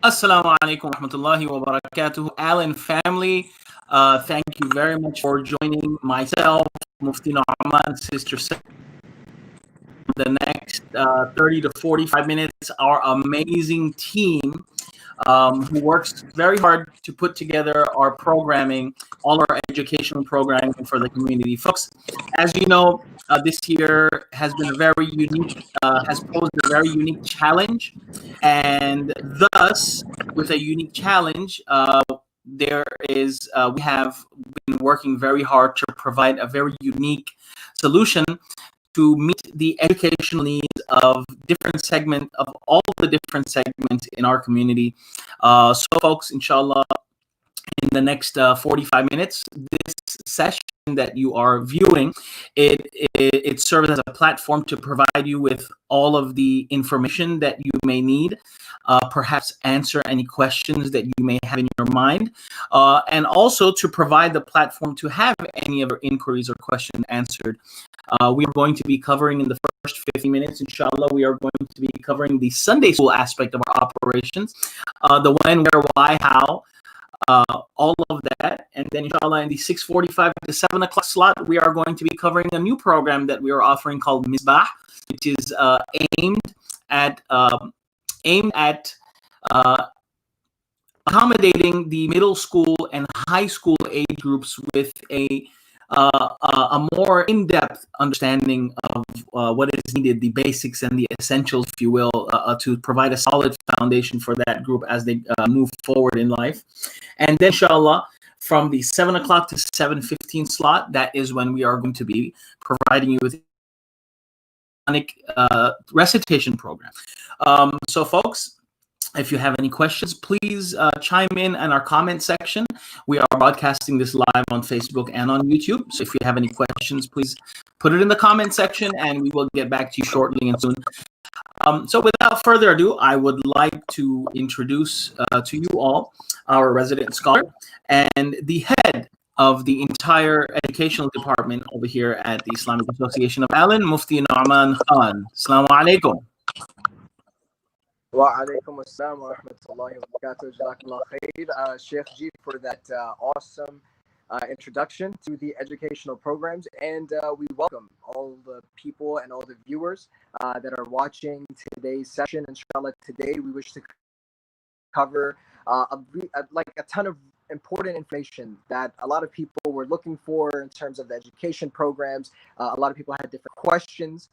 Assalamu alaikum wa rahmatullahi wa barakatuh. Alan family, thank you very much for joining myself, Mufti Nauman, Sister Sarah, the next 30 to 45 minutes. Our amazing team who works very hard to put together our programming, all our educational programming for the community. Folks, as you know, this year has been a very unique, has posed a very unique challenge. And thus, with a unique challenge, we have been working very hard to provide a very unique solution to meet the educational needs of different segment of all the different segments in our community. So folks, inshallah, in the next 45 minutes, this session that you are viewing, it serves as a platform to provide you with all of the information that you may need, perhaps answer any questions that you may have in your mind, and also to provide the platform to have any of your inquiries or questions answered. We are going to be covering in the first 50 minutes, inshallah, we are going to be covering the Sunday school aspect of our operations, the when, where, why, how, all of that. And then inshallah in the 6:45 to 7 o'clock slot, we are going to be covering a new program that we are offering called Misbah, which is aimed at uh, accommodating the middle school and high school age groups with a more in-depth understanding of what is needed, the basics and the essentials, if you will, to provide a solid foundation for that group as they move forward in life. And then, inshallah, from the 7 o'clock to 7:15 slot, that is when we are going to be providing you with recitation program. So, folks, if you have any questions, please chime in our comment section. We are broadcasting this live on Facebook and on YouTube. So if you have any questions, please put it in the comment section and we will get back to you shortly and soon. So without further ado, I would like to introduce to you all our resident scholar and the head of the entire educational department over here at the Islamic Association of Allen, Mufti Nauman Khan. Assalamu alaikum. Wa alaikum assalam wa rahmatullahi wa barakatuh. Jazakallah khair, Sheikh G, for that awesome introduction to the educational programs. And we welcome all the people and all the viewers that are watching today's session. Inshallah, today we wish to cover like a ton of important information that a lot of people were looking for in terms of the education programs. A lot of people had different questions.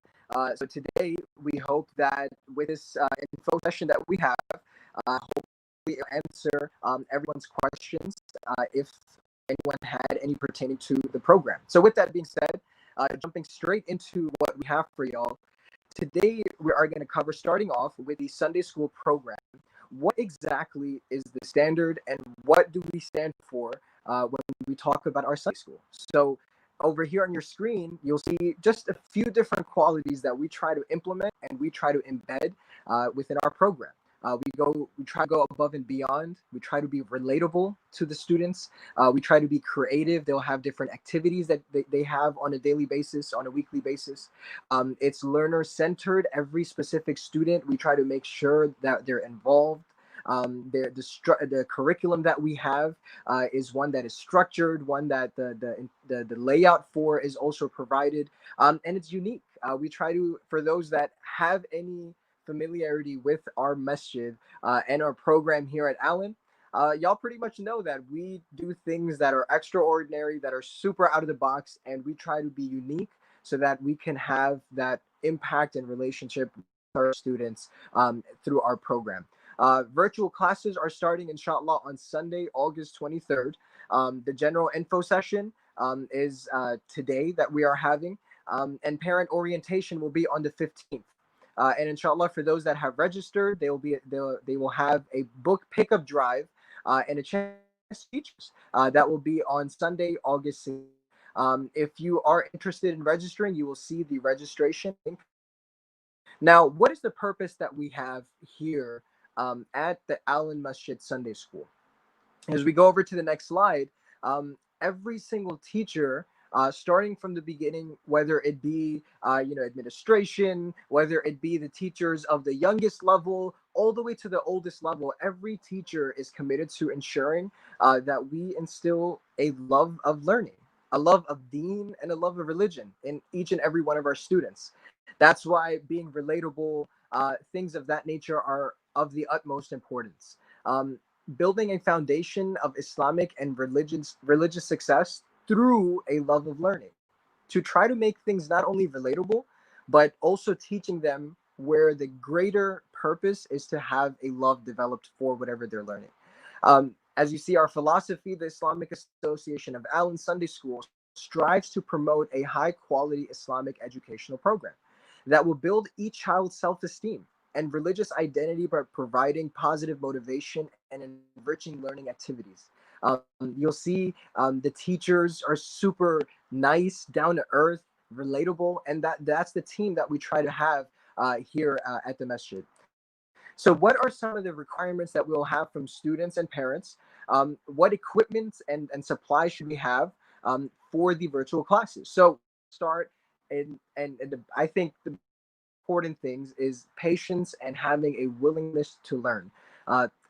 So today we hope that with this info session that we have, hopefully we answer everyone's questions if anyone had any pertaining to the program. So with that being said, jumping straight into what we have for y'all, today we are going to cover, starting off with the Sunday school program. What exactly is the standard and what do we stand for when we talk about our Sunday school? So over here on your screen, you'll see just a few different qualities that we try to implement and we try to embed within our program. We try to go above and beyond. We try to be relatable to the students. We try to be creative. They'll have different activities that they have on a daily basis, on a weekly basis. It's learner-centered. Every specific student, we try to make sure that they're involved. The curriculum that we have is one that is structured, one that the layout for is also provided, and it's unique. We try to, for those that have any familiarity with our masjid and our program here at Allen, y'all pretty much know that we do things that are extraordinary, that are super out of the box, and we try to be unique so that we can have that impact and relationship with our students through our program. Virtual classes are starting, inshallah, on Sunday, August 23rd. The general info session is today that we are having, and parent orientation will be on the 15th. And inshallah, for those that have registered, they will have a book pickup drive and a chance to teachers that will be on Sunday, August 6th. If you are interested in registering, you will see the registration link. Now, what is the purpose that we have here at the Allen Masjid Sunday School? As we go over to the next slide, every single teacher, starting from the beginning, whether it be administration, whether it be the teachers of the youngest level all the way to the oldest level, every teacher is committed to ensuring that we instill a love of learning, a love of deen, and a love of religion in each and every one of our students. That's why being relatable, things of that nature are of the utmost importance. Um, Building a foundation of Islamic and religious success through a love of learning, to try to make things not only relatable, but also teaching them where the greater purpose is to have a love developed for whatever they're learning. As you see, our philosophy, the Islamic Association of Allen Sunday School, strives to promote a high quality Islamic educational program that will build each child's self esteem and religious identity by providing positive motivation and enriching learning activities. You'll see the teachers are super nice, down to earth, relatable, and that's the team that we try to have here at the masjid. So, what are some of the requirements that we'll have from students and parents? What equipment and supplies should we have for the virtual classes? So, start I think the important things is patience and having a willingness to learn.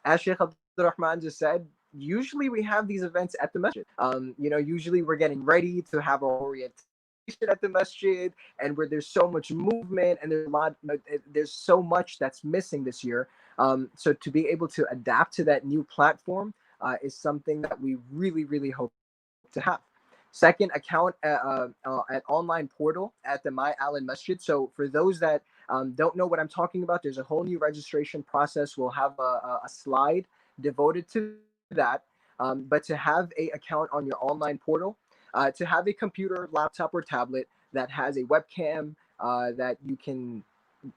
As Sheikh Abdurrahman just said, usually we have these events at the masjid. Usually we're getting ready to have our orientation at the masjid, and where there's so much movement and there's so much that's missing this year. So to be able to adapt to that new platform is something that we really, really hope to have. Second, account an online portal at the My Allen Masjid. So for those that don't know what I'm talking about, there's a whole new registration process. We'll have a slide devoted to that. But to have a account on your online portal, to have a computer, laptop, or tablet that has a webcam that you can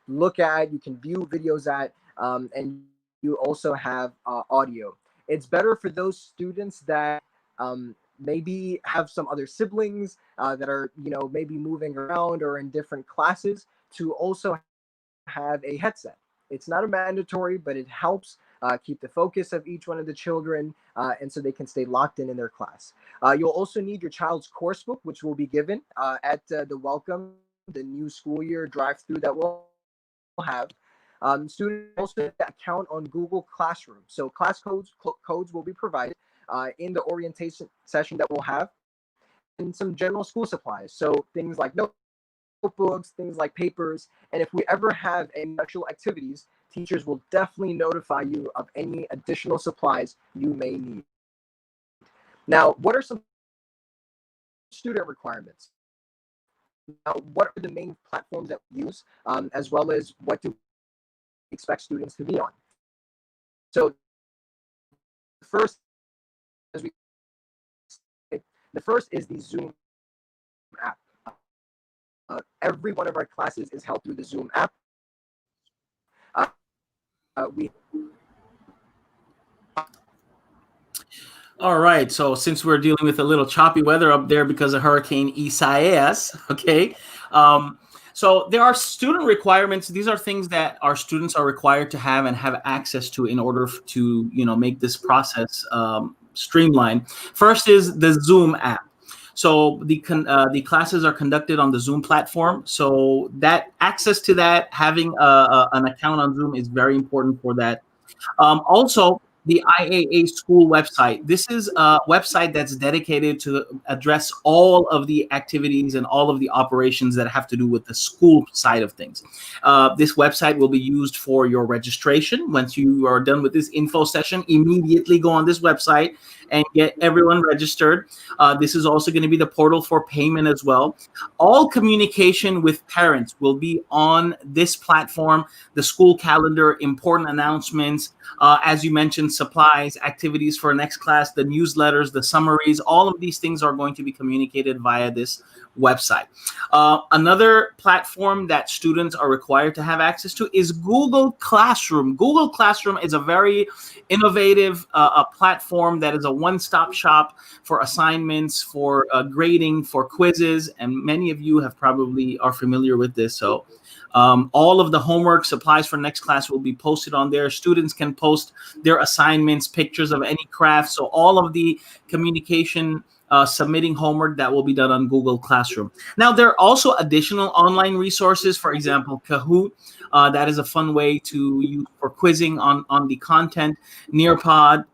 look at, you can view videos at, and you also have audio. It's better for those students that maybe have some other siblings that are, maybe moving around or in different classes, to also have a headset. It's not a mandatory, but it helps keep the focus of each one of the children, and so they can stay locked in their class. You'll also need your child's course book, which will be given at the welcome, the new school year drive-through that we'll have. Students also have to account on Google Classroom. So class codes will be provided in the orientation session that we'll have, and some general school supplies. So things like notebooks, things like papers. And if we ever have any special activities, teachers will definitely notify you of any additional supplies you may need. Now, what are some student requirements? Now, what are the main platforms that we use, as well as what do we expect students to be on? So first, as we the first is the Zoom app. Every one of our classes is held through the Zoom app. We All right. So since we're dealing with a little choppy weather up there because of Hurricane Isaias, okay. So there are student requirements. These are things that our students are required to have and have access to in order to, make this process streamlined. First is the Zoom app. So the classes are conducted on the Zoom platform. So that access to that, having an account on Zoom is very important for that. Also, the IAA school website. This is a website that's dedicated to address all of the activities and all of the operations that have to do with the school side of things. This website will be used for your registration. Once you are done with this info session, immediately go on this website and get everyone registered. This is also going to be the portal for payment as well. All communication with parents will be on this platform. The school calendar, important announcements, as you mentioned, supplies, activities for next class, the newsletters, the summaries, all of these things are going to be communicated via this website. Another platform that students are required to have access to is Google Classroom. Google Classroom is a very innovative a platform that is a one-stop shop for assignments, for grading, for quizzes, and many of you have probably are familiar with this. So all of the homework supplies for next class will be posted on there. Students can post their assignments, pictures of any craft. So all of the communication submitting homework that will be done on Google Classroom. Now, there are also additional online resources, for example, Kahoot. That is a fun way to use for quizzing on the content, Nearpod,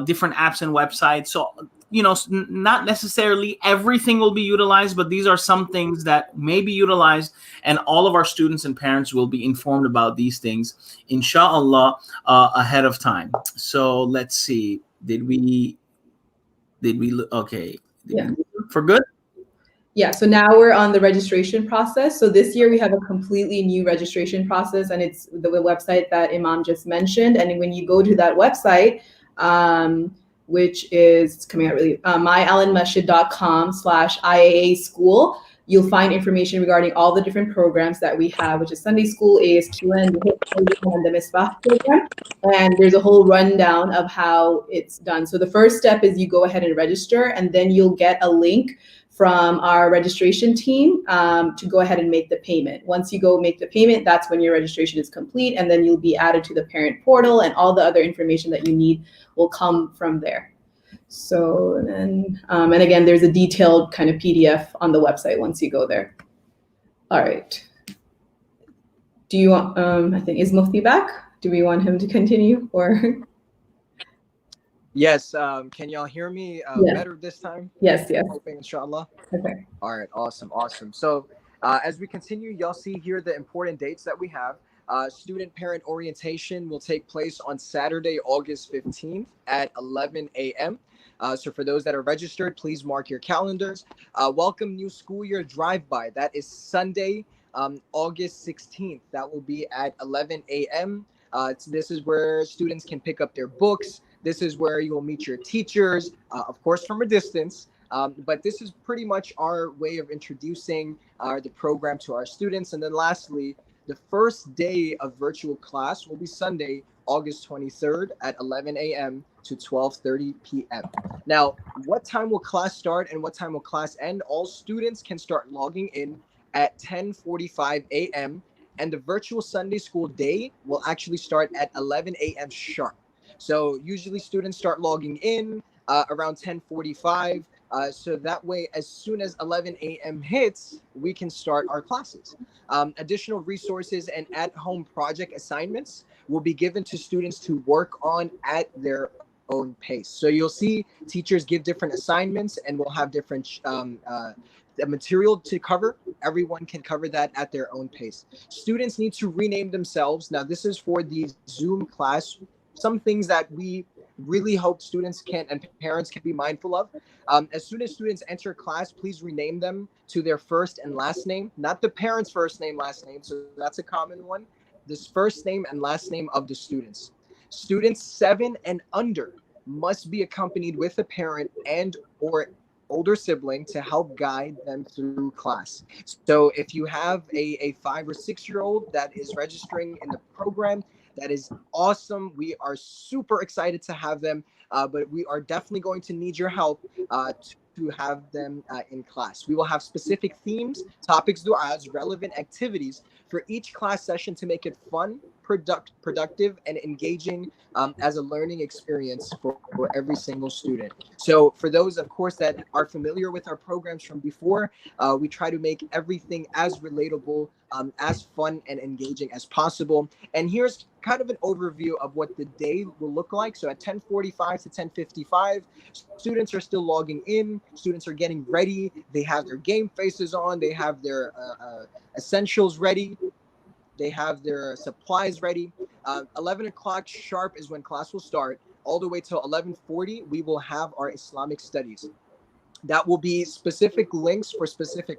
different apps and websites. So, not necessarily everything will be utilized, but these are some things that may be utilized, and all of our students and parents will be informed about these things, inshallah, ahead of time. So let's see. Okay. Yeah. For good? Yeah, so now we're on the registration process. So this year we have a completely new registration process, and it's the website that Imam just mentioned. And when you go to that website, which is coming out really, myalanmasjid.com/IAA school, you'll find information regarding all the different programs that we have, which is Sunday school, ASQN, and the Misbah program. And there's a whole rundown of how it's done. So the first step is you go ahead and register, and then you'll get a link from our registration team to go ahead and make the payment. Once you go make the payment, that's when your registration is complete, and then you'll be added to the parent portal, and all the other information that you need will come from there. So then, and again, there's a detailed kind of PDF on the website once you go there. All right. Do you want, I think, is Mufti back? Do we want him to continue or? Yes. Can y'all hear me better this time? Yes, yes. Hoping, inshallah. Okay. All right. Awesome. So as we continue, y'all see here the important dates that we have. Student parent orientation will take place on Saturday, August 15th at 11 a.m. So for those that are registered, please mark your calendars. Welcome New School Year Drive-By. That is Sunday, August 16th. That will be at 11 a.m. This is where students can pick up their books. This is where you will meet your teachers, of course, from a distance. But this is pretty much our way of introducing the program to our students. And then lastly, the first day of virtual class will be Sunday, August 23rd at 11 a.m. to 12:30 p.m. Now, what time will class start and what time will class end? All students can start logging in at 10:45 a.m. and the virtual Sunday school day will actually start at 11 a.m. sharp. So usually students start logging in around 10:45. So that way, as soon as 11 a.m. hits, we can start our classes. Additional resources and at-home project assignments will be given to students to work on at their own pace. So you'll see teachers give different assignments and we'll have different material to cover. Everyone can cover that at their own pace. Students need to rename themselves. Now, this is for the Zoom class. Some things that we really hope students can and parents can be mindful of. As soon as students enter class, please rename them to their first and last name, not the parent's first name, last name. So that's a common one. This first name and last name of the students. Students 7 and under must be accompanied with a parent and or older sibling to help guide them through class. So if you have a 5 or 6 year old that is registering in the program, that is awesome. We are super excited to have them, but we are definitely going to need your help to have them in class. We will have specific themes, topics, du'as, relevant activities for each class session to make it fun, productive, and engaging as a learning experience for every single student. So for those, of course, that are familiar with our programs from before, we try to make everything as relatable, as fun and engaging as possible. And here's kind of an overview of what the day will look like. So at 10:45 to 10:55, students are still logging in. Students are getting ready. They have their game faces on. They have their essentials ready. They have their supplies ready. 11 o'clock sharp is when class will start. All the way till 11:40, we will have our Islamic studies. That will be specific links for specific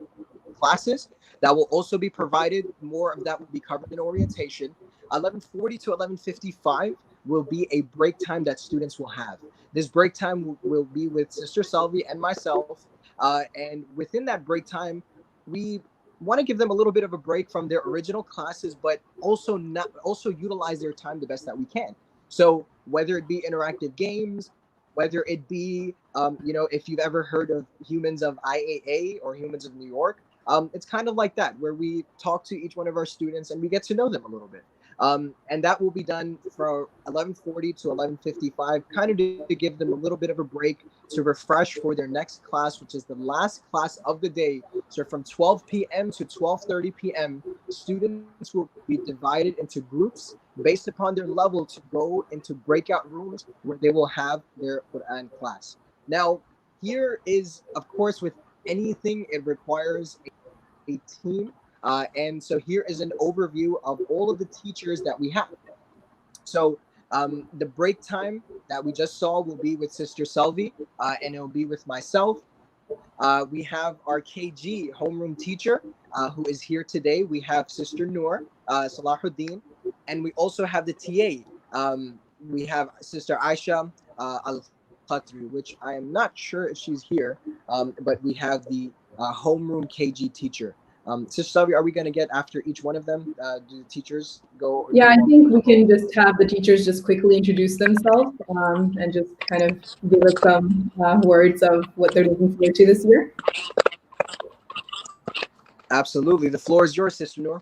classes that will also be provided. More of that will be covered in orientation. 11:40 to 11:55 will be a break time that students will have. This break time will be with Sister Selvi and myself. And within that break time, we want to give them a little bit of a break from their original classes, but also utilize their time the best that we can. So whether it be interactive games, whether it be, if you've ever heard of Humans of IAA or Humans of New York, it's kind of like that, where we talk to each one of our students and we get to know them a little bit. And that will be done from 11:40 to 11:55, kind of to give them a little bit of a break to refresh for their next class, which is the last class of the day. So from 12 p.m. to 12:30 p.m., students will be divided into groups based upon their level to go into breakout rooms where they will have their Quran class. Now, here is, of course, with anything, it requires a team. And so here is an overview of all of the teachers that we have. So the break time that we just saw will be with Sister Selvi, and it'll be with myself. We have our KG homeroom teacher who is here today. We have Sister Noor Salahuddin, and we also have the TA. We have Sister Aisha Al Khatri, which I am not sure if she's here, but we have the homeroom KG teacher. Sister Selvi, are we going to get after each one of them? Do the teachers go? Yeah, I think we can just have the teachers just quickly introduce themselves and just kind of give us some words of what they're looking forward to this year. Absolutely. The floor is yours, Sister Noor.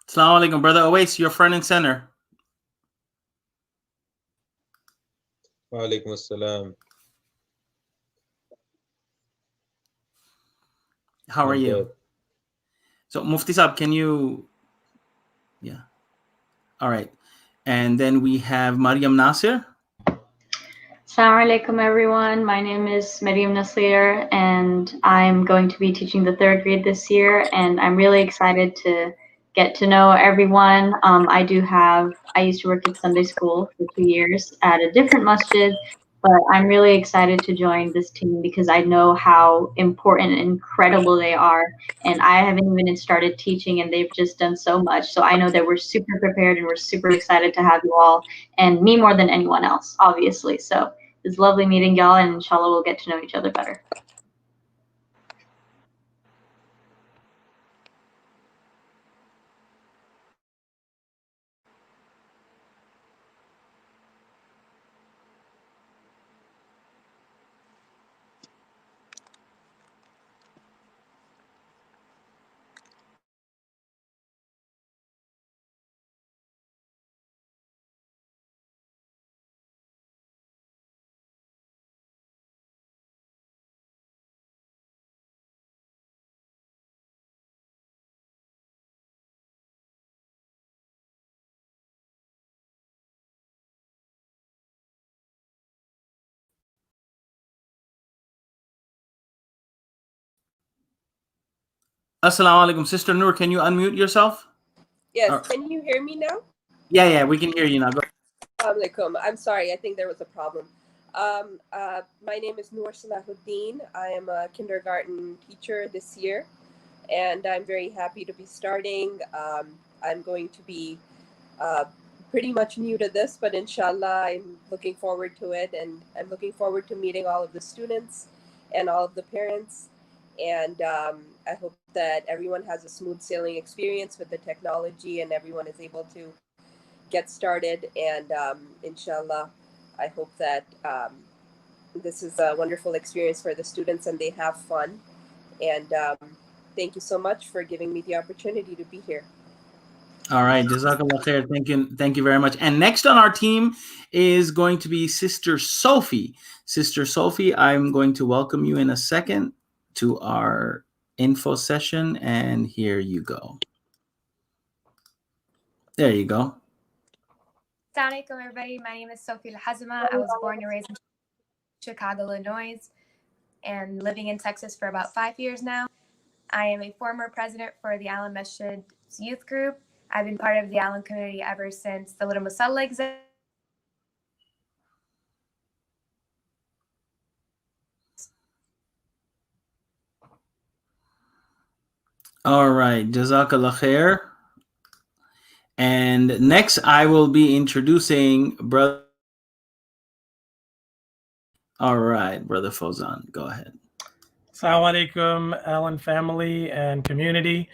Assalamu alaikum, brother Awais, you're front and center. Wa alaikum assalam. How are I'm you? good. So Mufti Saab, can you? Yeah. All right. And then we have Mariam Nasir. Assalamu alaikum, everyone. My name is Mariam Nasir, and I'm going to be teaching the 3rd grade this year, and I'm really excited to get to know everyone. I used to work at Sunday school for 2 years at a different masjid, but I'm really excited to join this team because I know how important and incredible they are, and I haven't even started teaching, and they've just done so much. So I know that we're super prepared, and we're super excited to have you all, and me more than anyone else, obviously. So it's lovely meeting y'all, and inshallah we'll get to know each other better. Assalamu alaikum, Sister Noor. Can you unmute yourself? Yes, can you hear me now? Yeah, we can hear you now. Go. Assalamualaikum. I'm sorry, I think there was a problem. My name is Noor Salahuddin. I am a kindergarten teacher this year, and I'm very happy to be starting. I'm going to be pretty much new to this, but inshallah, I'm looking forward to it, and I'm looking forward to meeting all of the students and all of the parents. And I hope that everyone has a smooth sailing experience with the technology and everyone is able to get started. And inshallah, I hope that this is a wonderful experience for the students and they have fun. And thank you so much for giving me the opportunity to be here. All right, Jazakallah khair. Thank you very much. And next on our team is going to be Sister Sophie. Sister Sophie, I'm going to welcome you in a second to our info session, and here you go. There you go. Assalamu alaikum, everybody. My name is Sophie Al-Hazma. I was born and raised in Chicago, Illinois, and living in Texas for about 5 years now. I am a former president for the Allen Masjid's youth group. I've been part of the Allen community ever since the Little Musalla exam. All right, Jazakallah khair. And next, I will be introducing Brother. All right, Brother Faisal, go ahead. Assalamu alaikum, Alan family and community.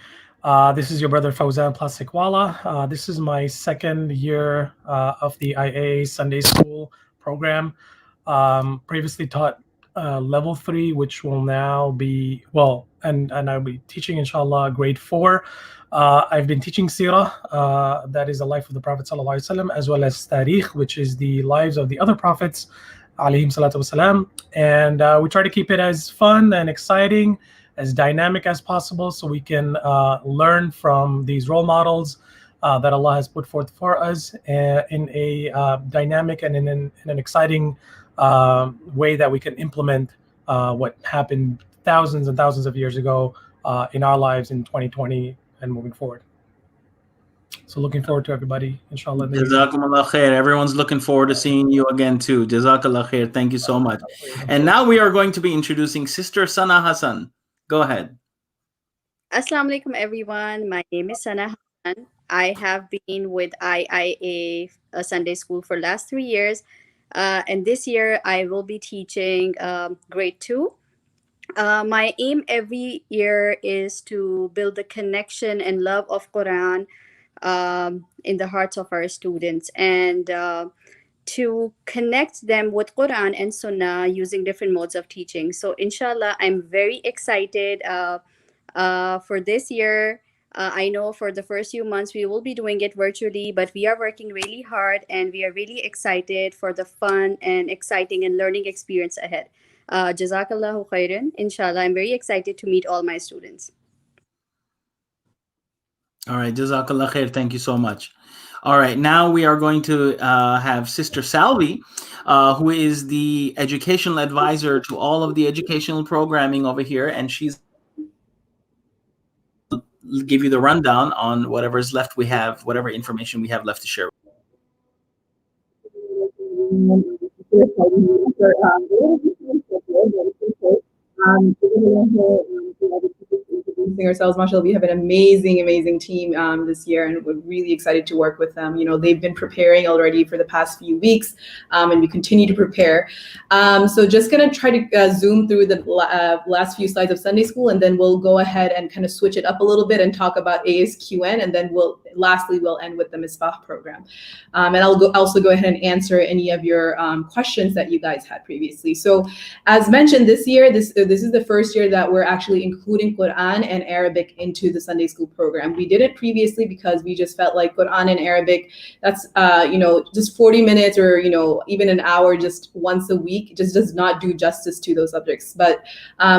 This is your brother Faisal Plastikwala. This is my second year of the IAA Sunday School program. Previously taught level 3, which will now be, and I'll be teaching, inshallah, grade 4. I've been teaching Sirah, that is the life of the Prophet ﷺ, as well as Tarikh, which is the lives of the other prophets, alayhim salatu wasalam. And we try to keep it as fun and exciting, as dynamic as possible, so we can learn from these role models that Allah has put forth for us in a dynamic and in an exciting way that we can implement what happened thousands and thousands of years ago in our lives in 2020 and moving forward. So looking forward to everybody, inshallah. Jazakumullah khair. Everyone's looking forward to seeing you again too. Jazakallah khair. Thank you so much. And now we are going to be introducing Sister Sana Hassan. Go ahead. Assalamu alaikum, everyone. My name is Sana Hassan. I have been with IIA Sunday School for last 3 years. And this year I will be teaching grade 2. My aim every year is to build the connection and love of Quran in the hearts of our students, and to connect them with Quran and Sunnah using different modes of teaching. So inshallah, I'm very excited for this year. I know for the first few months we will be doing it virtually, but we are working really hard and we are really excited for the fun and exciting and learning experience ahead. Jazakallahu khairan. Inshallah, I'm very excited to meet all my students. All right, Jazakallah khair. Thank you so much. All right, now we are going to have Sister Salvi, who is the educational advisor to all of the educational programming over here, and she's give you the rundown on whatever's left we have, whatever information we have left to share. Introducing ourselves, mashallah, we have an amazing team this year, and we're really excited to work with them. You know, they've been preparing already for the past few weeks, and we continue to prepare. So just gonna try to zoom through the last few slides of Sunday School, and then we'll go ahead and kind of switch it up a little bit and talk about ASQN, and then lastly we'll end with the Misbah program. And I'll also go ahead and answer any of your questions that you guys had previously. So as mentioned, this year, this is the first year that we're actually including Quran and Arabic into the Sunday School program. We did it previously because we just felt like Quran and Arabic, that's just 40 minutes or even an hour just once a week just does not do justice to those subjects. But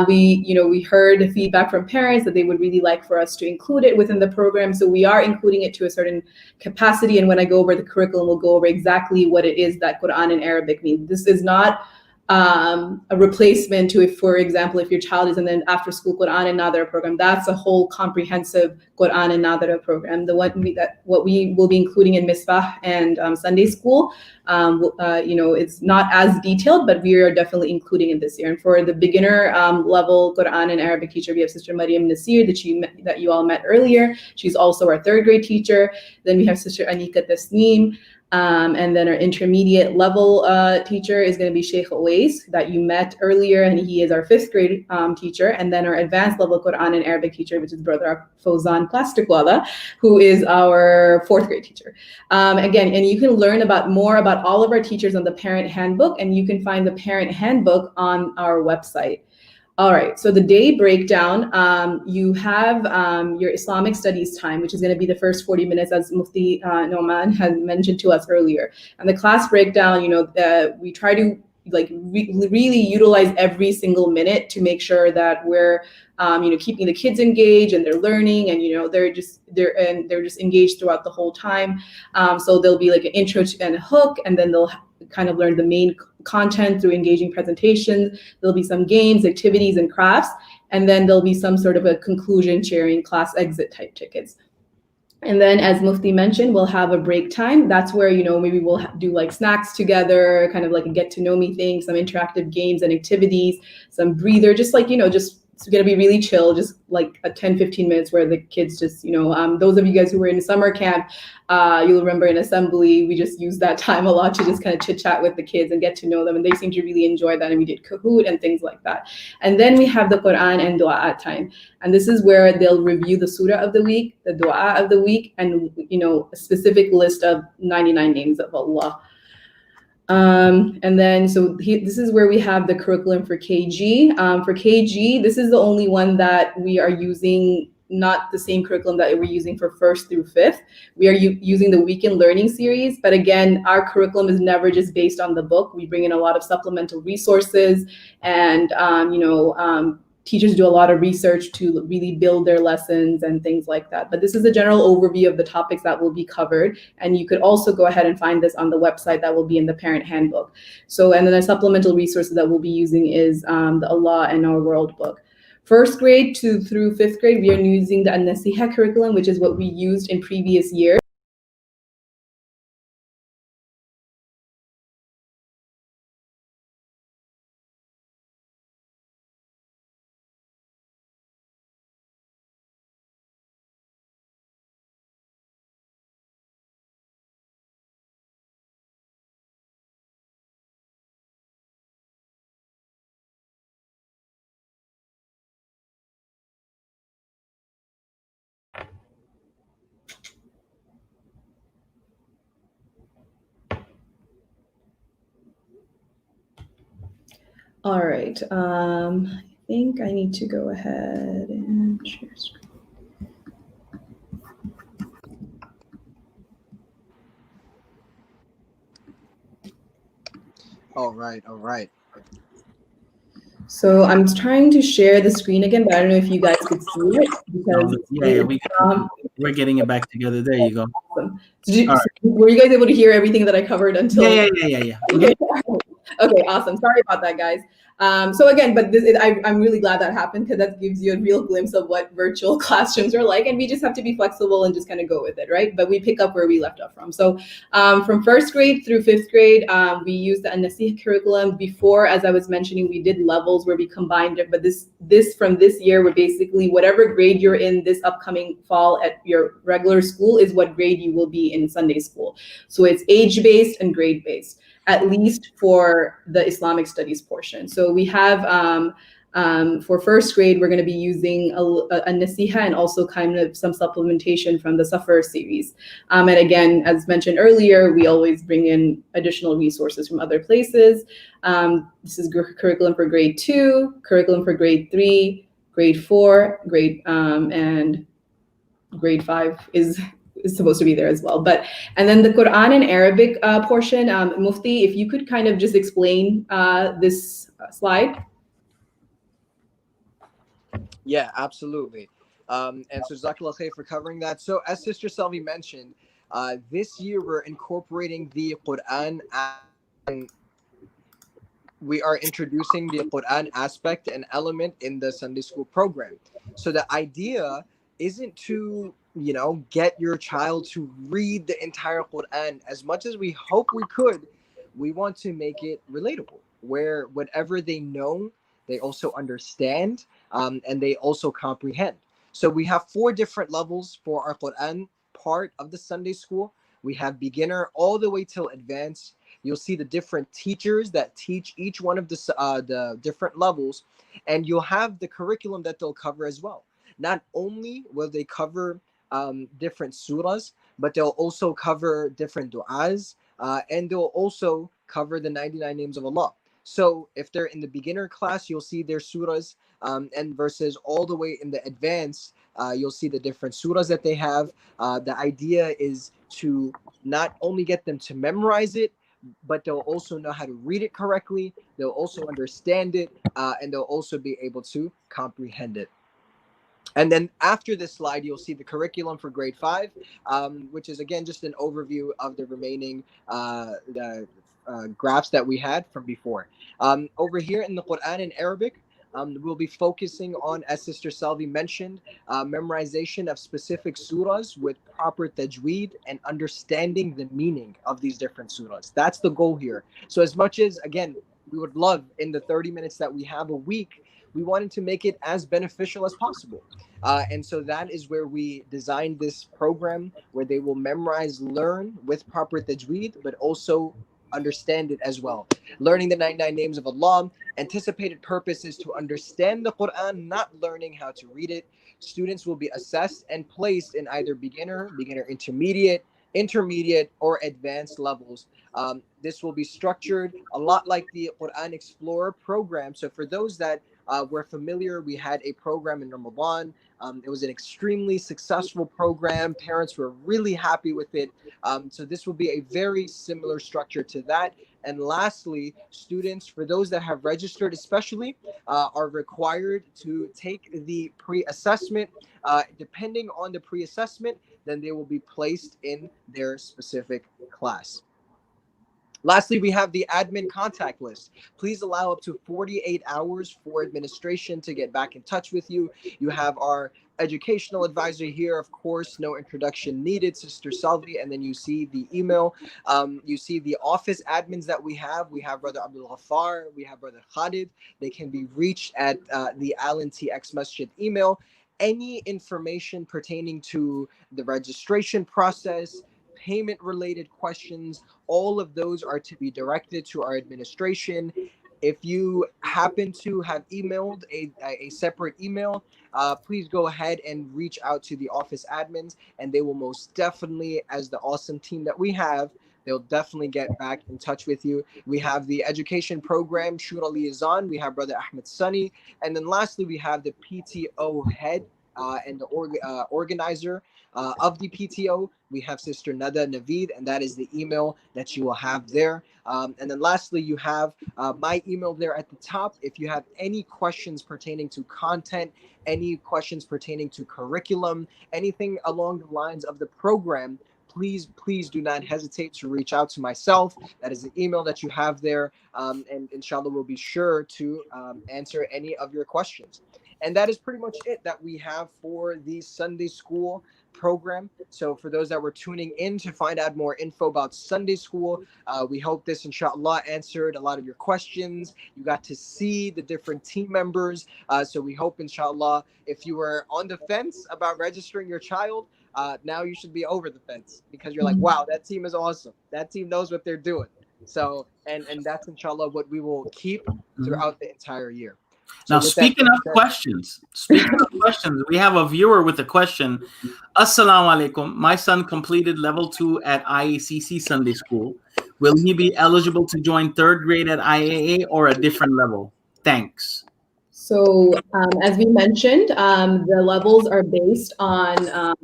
we heard feedback from parents that they would really like for us to include it within the program, so we are including it to a certain capacity. And when I go over the curriculum, we'll go over exactly what it is that Quran and Arabic mean. This is not a replacement to, if, for example, if your child is in an after-school Quran and Nadara program. That's a whole comprehensive Quran and Nadara program. What we will be including in Misbah and Sunday School, it's not as detailed, but we are definitely including it this year. And for the beginner level Quran and Arabic teacher, we have Sister Maryam Nasir that you all met earlier. She's also our 3rd grade teacher. Then we have Sister Anika Tasneem. And then our intermediate level teacher is going to be Sheikh Awais that you met earlier, and he is our 5th grade teacher. And then our advanced level Quran and Arabic teacher, which is Brother Fauzan Plastikwala, who is our 4th grade teacher. Again, and you can learn more about all of our teachers on the parent handbook, and you can find the parent handbook on our website. All right, so the day breakdown, you have your Islamic studies time, which is going to be the first 40 minutes, as Mufti Noman had mentioned to us earlier. And the class breakdown, we try to really utilize every single minute to make sure that we're keeping the kids engaged and they're learning, and they're just engaged throughout the whole time. So there'll be like an intro and a hook, and then they'll kind of learn the main content through engaging presentations. There'll be some games, activities, and crafts, and then there'll be some sort of a conclusion sharing class exit type tickets. And then, as Mufti mentioned, we'll have a break time. That's where, maybe we'll do like snacks together, kind of like a get to know me thing, some interactive games and activities, some breather, just it's going to be really chill, just like a 10-15 minutes where the kids just, those of you guys who were in summer camp, you'll remember in assembly, we just used that time a lot to just kind of chit chat with the kids and get to know them. And they seem to really enjoy that. And we did Kahoot and things like that. And then we have the Quran and Dua time. And this is where they'll review the surah of the week, the dua of the week, and, a specific list of 99 names of Allah. And then, this is where we have the curriculum for KG. For KG, this is the only one that we are using, not the same curriculum that we're using for 1st through 5th. We are using the Weekend Learning Series, but again, our curriculum is never just based on the book. We bring in a lot of supplemental resources, and teachers do a lot of research to really build their lessons and things like that. But this is a general overview of the topics that will be covered. And you could also go ahead and find this on the website that will be in the parent handbook. And then the supplemental resources that we'll be using is the Allah and Our World book. 1st grade through 5th grade, we are using the Nasiha curriculum, which is what we used in previous years. All right, I think I need to go ahead and share screen. All right. So I'm trying to share the screen again, but I don't know if you guys could see it because we're getting it back together. There you go. Awesome. Were you guys able to hear everything that I covered until? Yeah. Okay, awesome. Sorry about that, guys. So again, but I'm really glad that happened, because that gives you a real glimpse of what virtual classrooms are like, and we just have to be flexible and just kind of go with it, right? But we pick up where we left off from. So from 1st grade through 5th grade, we used the Nasiha curriculum. Before, as I was mentioning, we did levels where we combined it, but this from this year, we're basically whatever grade you're in this upcoming fall at your regular school is what grade you will be in Sunday school. So it's age-based and grade-based, at least for the Islamic studies portion. So we have, for 1st grade, we're going to be using a Nasiha and also kind of some supplementation from the Afar series. And again, as mentioned earlier, we always bring in additional resources from other places. This is curriculum for grade 2, curriculum for grade 3, grade 4, and grade 5 is supposed to be there as well. And then the Quran and Arabic portion, Mufti, if you could kind of just explain this slide. Yeah, absolutely. And so Jazakallah khair for covering that. So as Sister Selvi mentioned, this year we're incorporating the Quran, and we are introducing the Quran aspect and element in the Sunday school program. So the idea isn't to, get your child to read the entire Quran. As much as we hope we could, we want to make it relatable, where whatever they know, they also understand, and they also comprehend. So we have 4 different levels for our Quran part of the Sunday school. We have beginner all the way till advanced. You'll see the different teachers that teach each one of the different levels, and you'll have the curriculum that they'll cover as well. Not only will they cover different surahs, but they'll also cover different du'as, and they'll also cover the 99 names of Allah. So if they're in the beginner class, you'll see their surahs, and versus all the way in the advanced, you'll see the different surahs that they have. The idea is to not only get them to memorize it, but they'll also know how to read it correctly. They'll also understand it, and they'll also be able to comprehend it. And then after this slide, you'll see the curriculum for grade 5, which is again just an overview of the remaining graphs that we had from before. Over here in the Quran in Arabic, we'll be focusing on, as Sister Salvi mentioned, memorization of specific surahs with proper tajweed and understanding the meaning of these different surahs. That's the goal here. So as much as, again, we would love in the 30 minutes that we have a week, we wanted to make it as beneficial as possible. And so that is where we designed this program where they will memorize, learn with proper tajweed, but also understand it as well. Learning the 99 names of Allah. Anticipated purpose is to understand the Quran, not learning how to read it. Students will be assessed and placed in either beginner intermediate, intermediate, or advanced levels. This will be structured a lot like the Quran Explorer program. So for those that were familiar, we had a program in Ramadan. It was an extremely successful program. Parents were really happy with it. So this will be a very similar structure to that. And lastly, students, for those that have registered especially, are required to take the pre-assessment. Depending on the pre-assessment, then they will be placed in their specific class. Lastly, we have the admin contact list. Please allow up to 48 hours for administration to get back in touch with you. You have our educational advisor here, of course, no introduction needed, Sister Salvi, and then you see the email. You see the office admins that we have. We have Brother Abdul Afar, we have Brother Khalid. They can be reached at the Allen TX Masjid email. Any information pertaining to the registration process, payment related questions, all of those are to be directed to our administration. If you happen to have emailed a separate email, please go ahead and reach out to the office admins, and they will most definitely, as the awesome team that we have, they'll definitely get back in touch with you. We have the education program, Shura Liaison. We have Brother Ahmed Sunny. And then lastly, we have the PTO head and the organizer of the PTO. We have Sister Nada Naveed, and that is the email that you will have there. And then lastly, you have my email there at the top. If you have any questions pertaining to content, any questions pertaining to curriculum, anything along the lines of the program, please do not hesitate to reach out to myself. That is the email that you have there. And inshallah, we'll be sure to answer any of your questions. And that is pretty much it that we have for the Sunday school program. So for those that were tuning in to find out more info about Sunday school, we hope this inshallah answered a lot of your questions. You got to see the different team members. So we hope inshallah, if you were on the fence about registering your child, now you should be over the fence, because you're like, wow, that team is awesome. That team knows what they're doing. So and that's inshallah what we will keep throughout the entire year. So now, speaking of questions, we have a viewer with a question. Assalamu alaikum. My son completed level 2 at IACC Sunday School. Will he be eligible to join 3rd grade at IAA or a different level? Thanks. So as we mentioned, the levels are based on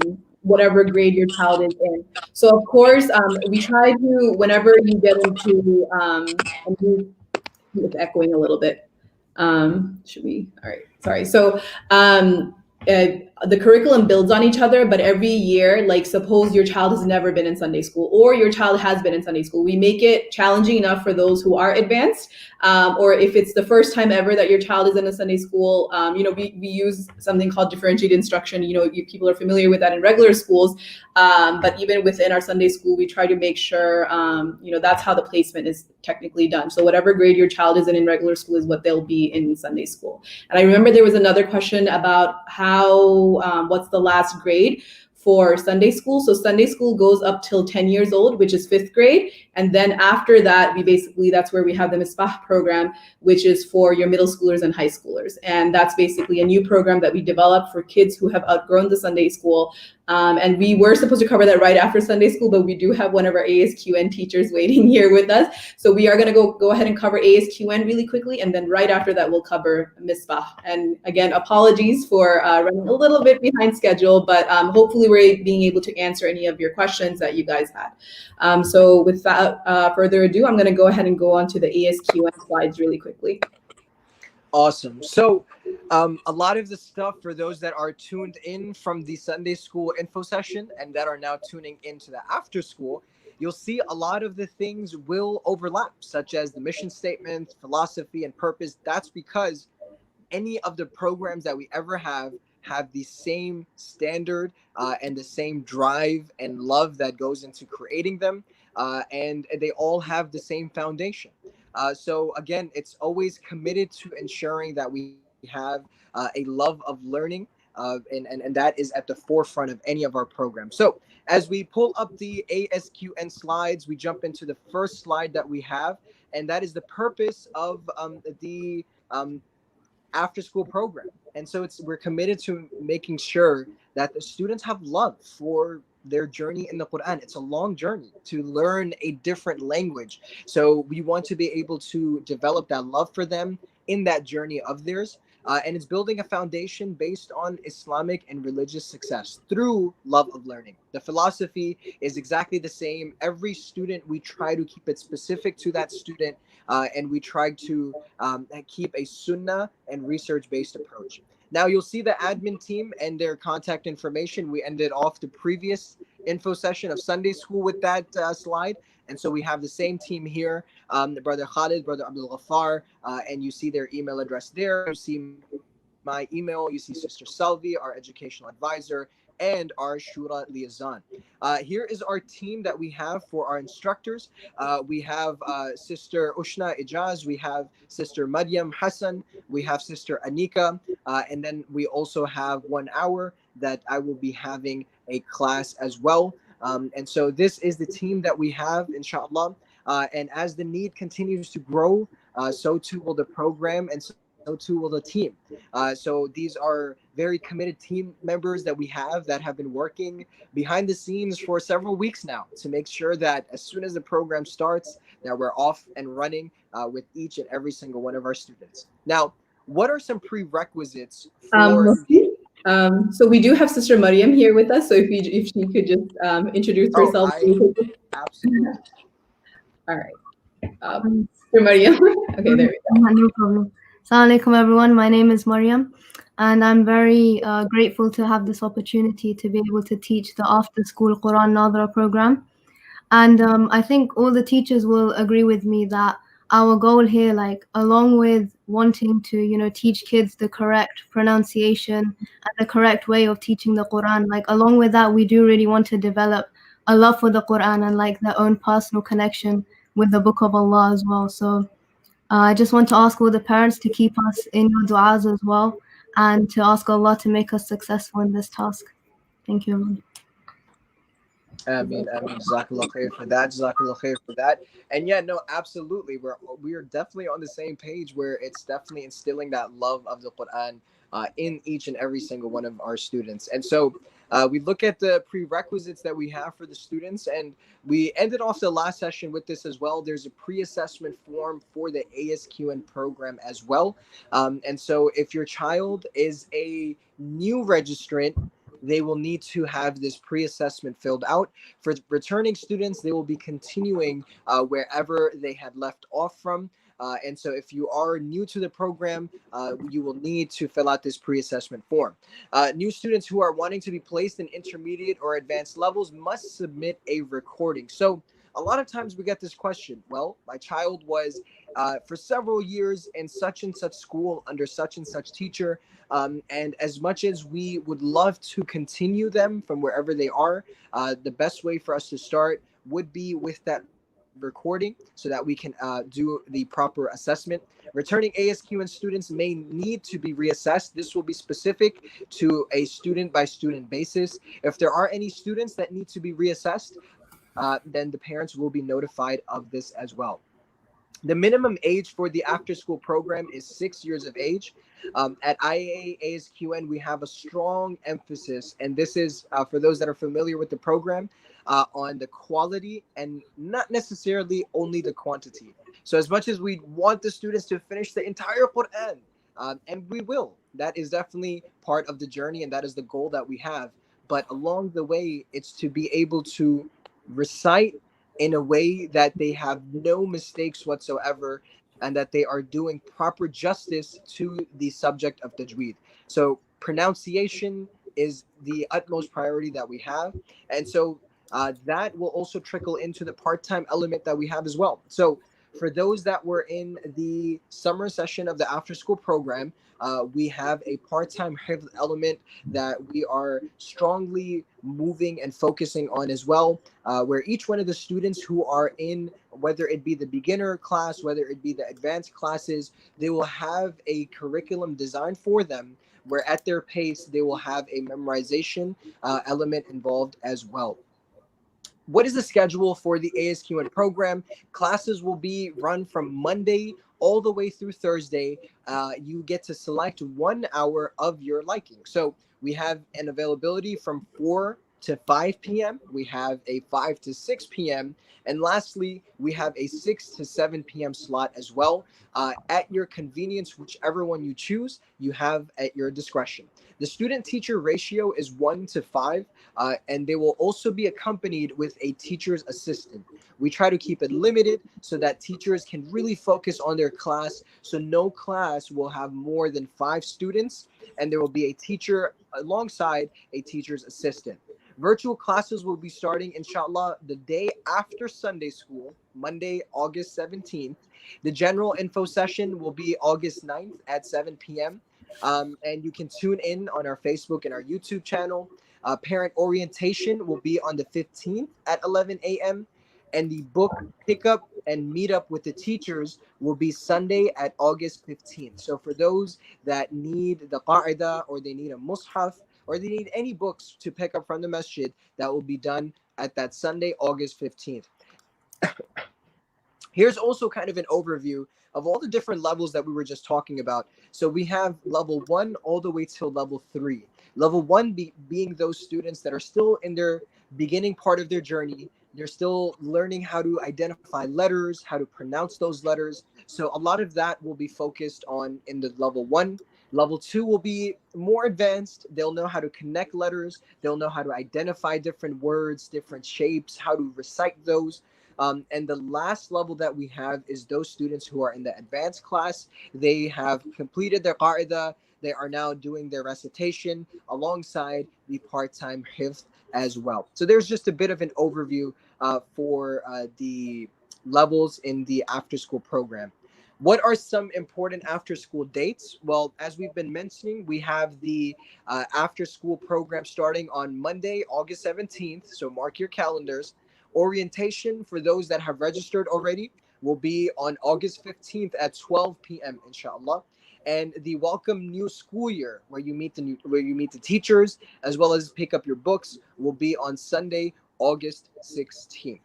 whatever grade your child is in. So of course, we try to, whenever you get into, it's echoing a little bit. Should we? All right. Sorry. So the curriculum builds on each other, but every year, like suppose your child has never been in Sunday school or your child has been in Sunday school, we make it challenging enough for those who are advanced, or if it's the first time ever that your child is in a Sunday school, we use something called differentiated instruction. People are familiar with that in regular schools, but even within our Sunday school, we try to make sure, that's how the placement is technically done. So whatever grade your child is in regular school is what they'll be in Sunday school. And I remember there was another question about what's the last grade for Sunday school. So Sunday school goes up till 10 years old, which is 5th grade. And then after that, that's where we have the Misbah program, which is for your middle schoolers and high schoolers. And that's basically a new program that we developed for kids who have outgrown the Sunday school. And we were supposed to cover that right after Sunday school, but we do have one of our ASQN teachers waiting here with us. So we are going to go ahead and cover ASQN really quickly. And then right after that, we'll cover Misbah. And again, apologies for running a little bit behind schedule, but hopefully we're being able to answer any of your questions that you guys had. So without further ado, I'm going to go ahead and go on to the ASQN slides really quickly. Awesome. So a lot of the stuff for those that are tuned in from the Sunday school info session and that are now tuning into the after school, you'll see a lot of the things will overlap, such as the mission statement, philosophy, and purpose. That's because any of the programs that we ever have the same standard and the same drive and love that goes into creating them. And they all have the same foundation. So again, it's always committed to ensuring that we have a love of learning, and that is at the forefront of any of our programs. So as we pull up the ASQN slides, we jump into the first slide that we have, and that is the purpose of the after school program. And so we're committed to making sure that the students have love for their journey in the Quran. It's a long journey to learn a different language. So we want to be able to develop that love for them in that journey of theirs. And it's building a foundation based on Islamic and religious success through love of learning. The philosophy is exactly the same. Every student, we try to keep it specific to that student, and we try to keep a sunnah and research-based approach. Now you'll see the admin team and their contact information. We ended off the previous info session of Sunday school with that slide. And so we have the same team here, Brother Khalid, Brother Abdul Ghaffar, and you see their email address there. You see my email, you see Sister Salvi, our educational advisor, and our Shura liaison. Here is our team that we have for our instructors. We have Sister Ushna Ijaz, we have Sister Maryam Hassan, we have Sister Anika, and then we also have 1 hour that I will be having a class as well. And so this is the team that we have, inshallah. And as the need continues to grow, so too will the program, and so too will the team. So these are very committed team members that we have that have been working behind the scenes for several weeks now to make sure that as soon as the program starts, that we're off and running with each and every single one of our students. Now, what are some prerequisites for... So we do have Sister Maryam here with us. So if she could just introduce herself. Absolutely. All right. Sister Maryam. Okay, there we go. No problem. Assalamu alaikum, everyone. My name is Maryam, and I'm very grateful to have this opportunity to be able to teach the after-school Quran Nadra program. And I think all the teachers will agree with me that our goal here, like along with wanting to, teach kids the correct pronunciation and the correct way of teaching the Quran, like along with that, we do really want to develop a love for the Quran and like their own personal connection with the Book of Allah as well. So I just want to ask all the parents to keep us in your du'as as well, and to ask Allah to make us successful in this task. Thank you. Ameen, ameen. Jazakallah khair for that. Jazakallah khair for that. And yeah, no, absolutely. We are definitely on the same page where it's definitely instilling that love of the Quran in each and every single one of our students. And so we look at the prerequisites that we have for the students, and we ended off the last session with this as well. There's a pre-assessment form for the ASQN program as well. And so if your child is a new registrant, they will need to have this pre-assessment filled out. For returning students, they will be continuing wherever they had left off from. And so if you are new to the program, you will need to fill out this pre-assessment form. New students who are wanting to be placed in intermediate or advanced levels must submit a recording. So a lot of times we get this question, well, my child was for several years in such and such school under such and such teacher, and as much as we would love to continue them from wherever they are, the best way for us to start would be with that recording so that we can do the proper assessment. Returning ASQN students may need to be reassessed. This will be specific to a student by student basis. If there are any students that need to be reassessed, then the parents will be notified of this as well. The minimum age for the after-school program is 6 years of age. At IAA ASQN, we have a strong emphasis, and this is for those that are familiar with the program, on the quality and not necessarily only the quantity. So as much as we want the students to finish the entire Quran, and we will, that is definitely part of the journey, and that is the goal that we have. But along the way, it's to be able to recite in a way that they have no mistakes whatsoever, and that they are doing proper justice to the subject of tajweed. So pronunciation is the utmost priority that we have. And so that will also trickle into the part-time element that we have as well. So for those that were in the summer session of the after-school program, we have a part-time hifz element that we are strongly moving and focusing on as well, where each one of the students who are in whether it be the beginner class, whether it be the advanced classes, they will have a curriculum designed for them where at their pace they will have a memorization element involved as well. What is the schedule for the ASQN program? Classes will be run from Monday all the way through Thursday. You get to select 1 hour of your liking. So we have an availability from 4 to 5 p.m. We have a 5 to 6 p.m. And lastly, we have a 6 to 7 p.m. slot as well. At your convenience, whichever one you choose, you have at your discretion. The student teacher ratio is 1 to 5. And they will also be accompanied with a teacher's assistant. We try to keep it limited so that teachers can really focus on their class. So no class will have more than 5 students, and there will be a teacher alongside a teacher's assistant. Virtual classes will be starting, inshallah, the day after Sunday school, Monday, August 17th. The general info session will be August 9th at 7 p.m. And you can tune in on our Facebook and our YouTube channel. Parent orientation will be on the 15th at 11 a.m. And the book pickup and meetup with the teachers will be Sunday at August 15th. So for those that need the Qa'ida or they need a Mus'haf or they need any books to pick up from the masjid, that will be done at that Sunday, August 15th. Here's also kind of an overview of all the different levels that we were just talking about. So we have level 1 all the way till level 3. Level 1 being those students that are still in their beginning part of their journey. They're still learning how to identify letters, how to pronounce those letters. So a lot of that will be focused on in the level 1. Level 2 will be more advanced. They'll know how to connect letters. They'll know how to identify different words, different shapes, how to recite those. And the last level that we have is those students who are in the advanced class. They have completed their qa'ida. They are now doing their recitation alongside the part-time hifz as well. So there's just a bit of an overview for the levels in the after-school program. What are some important after-school dates? Well, as we've been mentioning, we have the after-school program starting on Monday, August 17th. So mark your calendars. Orientation for those that have registered already will be on August 15th at 12 p.m. inshallah. And the welcome new school year where you meet the teachers as well as pick up your books will be on Sunday, August 16th.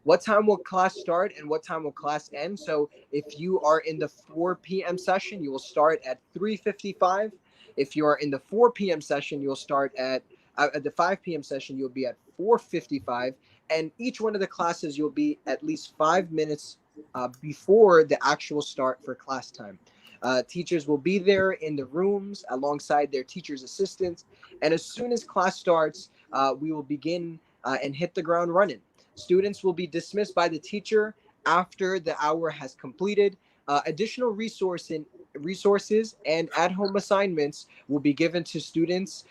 What time will class start and what time will class end? So if you are in the 4 p.m. session, you will start at 3:55. If you are in the 4 p.m. session, you'll start at the 5 p.m. session, you'll be at 4:55. And each one of the classes, you'll be at least 5 minutes before the actual start for class time. Teachers will be there in the rooms alongside their teachers' assistants. And as soon as class starts, we will begin and hit the ground running. Students will be dismissed by the teacher after the hour has completed. Additional resources and at-home assignments will be given to students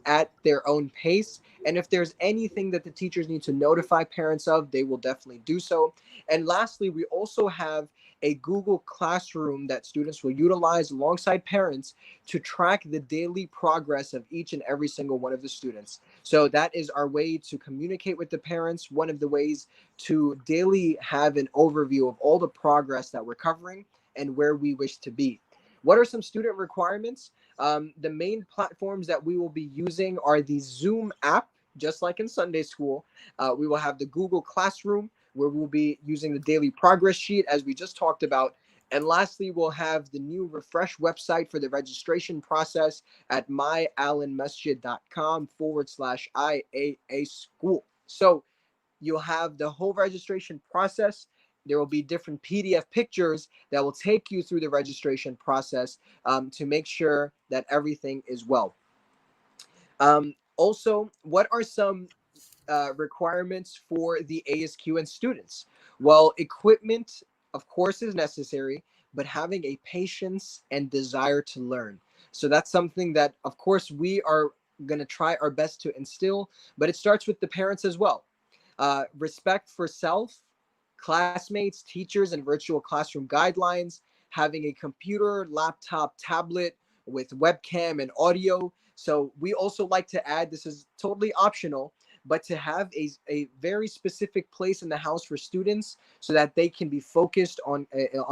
at their own pace. And if there's anything that the teachers need to notify parents of, they will definitely do so. And lastly, we also have a Google Classroom that students will utilize alongside parents to track the daily progress of each and every single one of the students. So that is our way to communicate with the parents, one of the ways to daily have an overview of all the progress that we're covering and where we wish to be. What are some student requirements? The main platforms that we will be using are the Zoom app, just like in Sunday school. We will have the Google Classroom, where we'll be using the daily progress sheet as we just talked about. And lastly, we'll have the new refresh website for the registration process at myalanmasjid.com/IAA school. So you'll have the whole registration process. There will be different PDF pictures that will take you through the registration process to make sure that everything is well. Also, what are some requirements for the ASQN students? Well, equipment, of course, is necessary, but having a patience and desire to learn. So that's something that, of course, we are going to try our best to instill, but it starts with the parents as well. Respect for self, classmates, teachers, and virtual classroom guidelines, having a computer, laptop, tablet with webcam and audio. So we also like to add, this is totally optional, but to have a very specific place in the house for students so that they can be focused on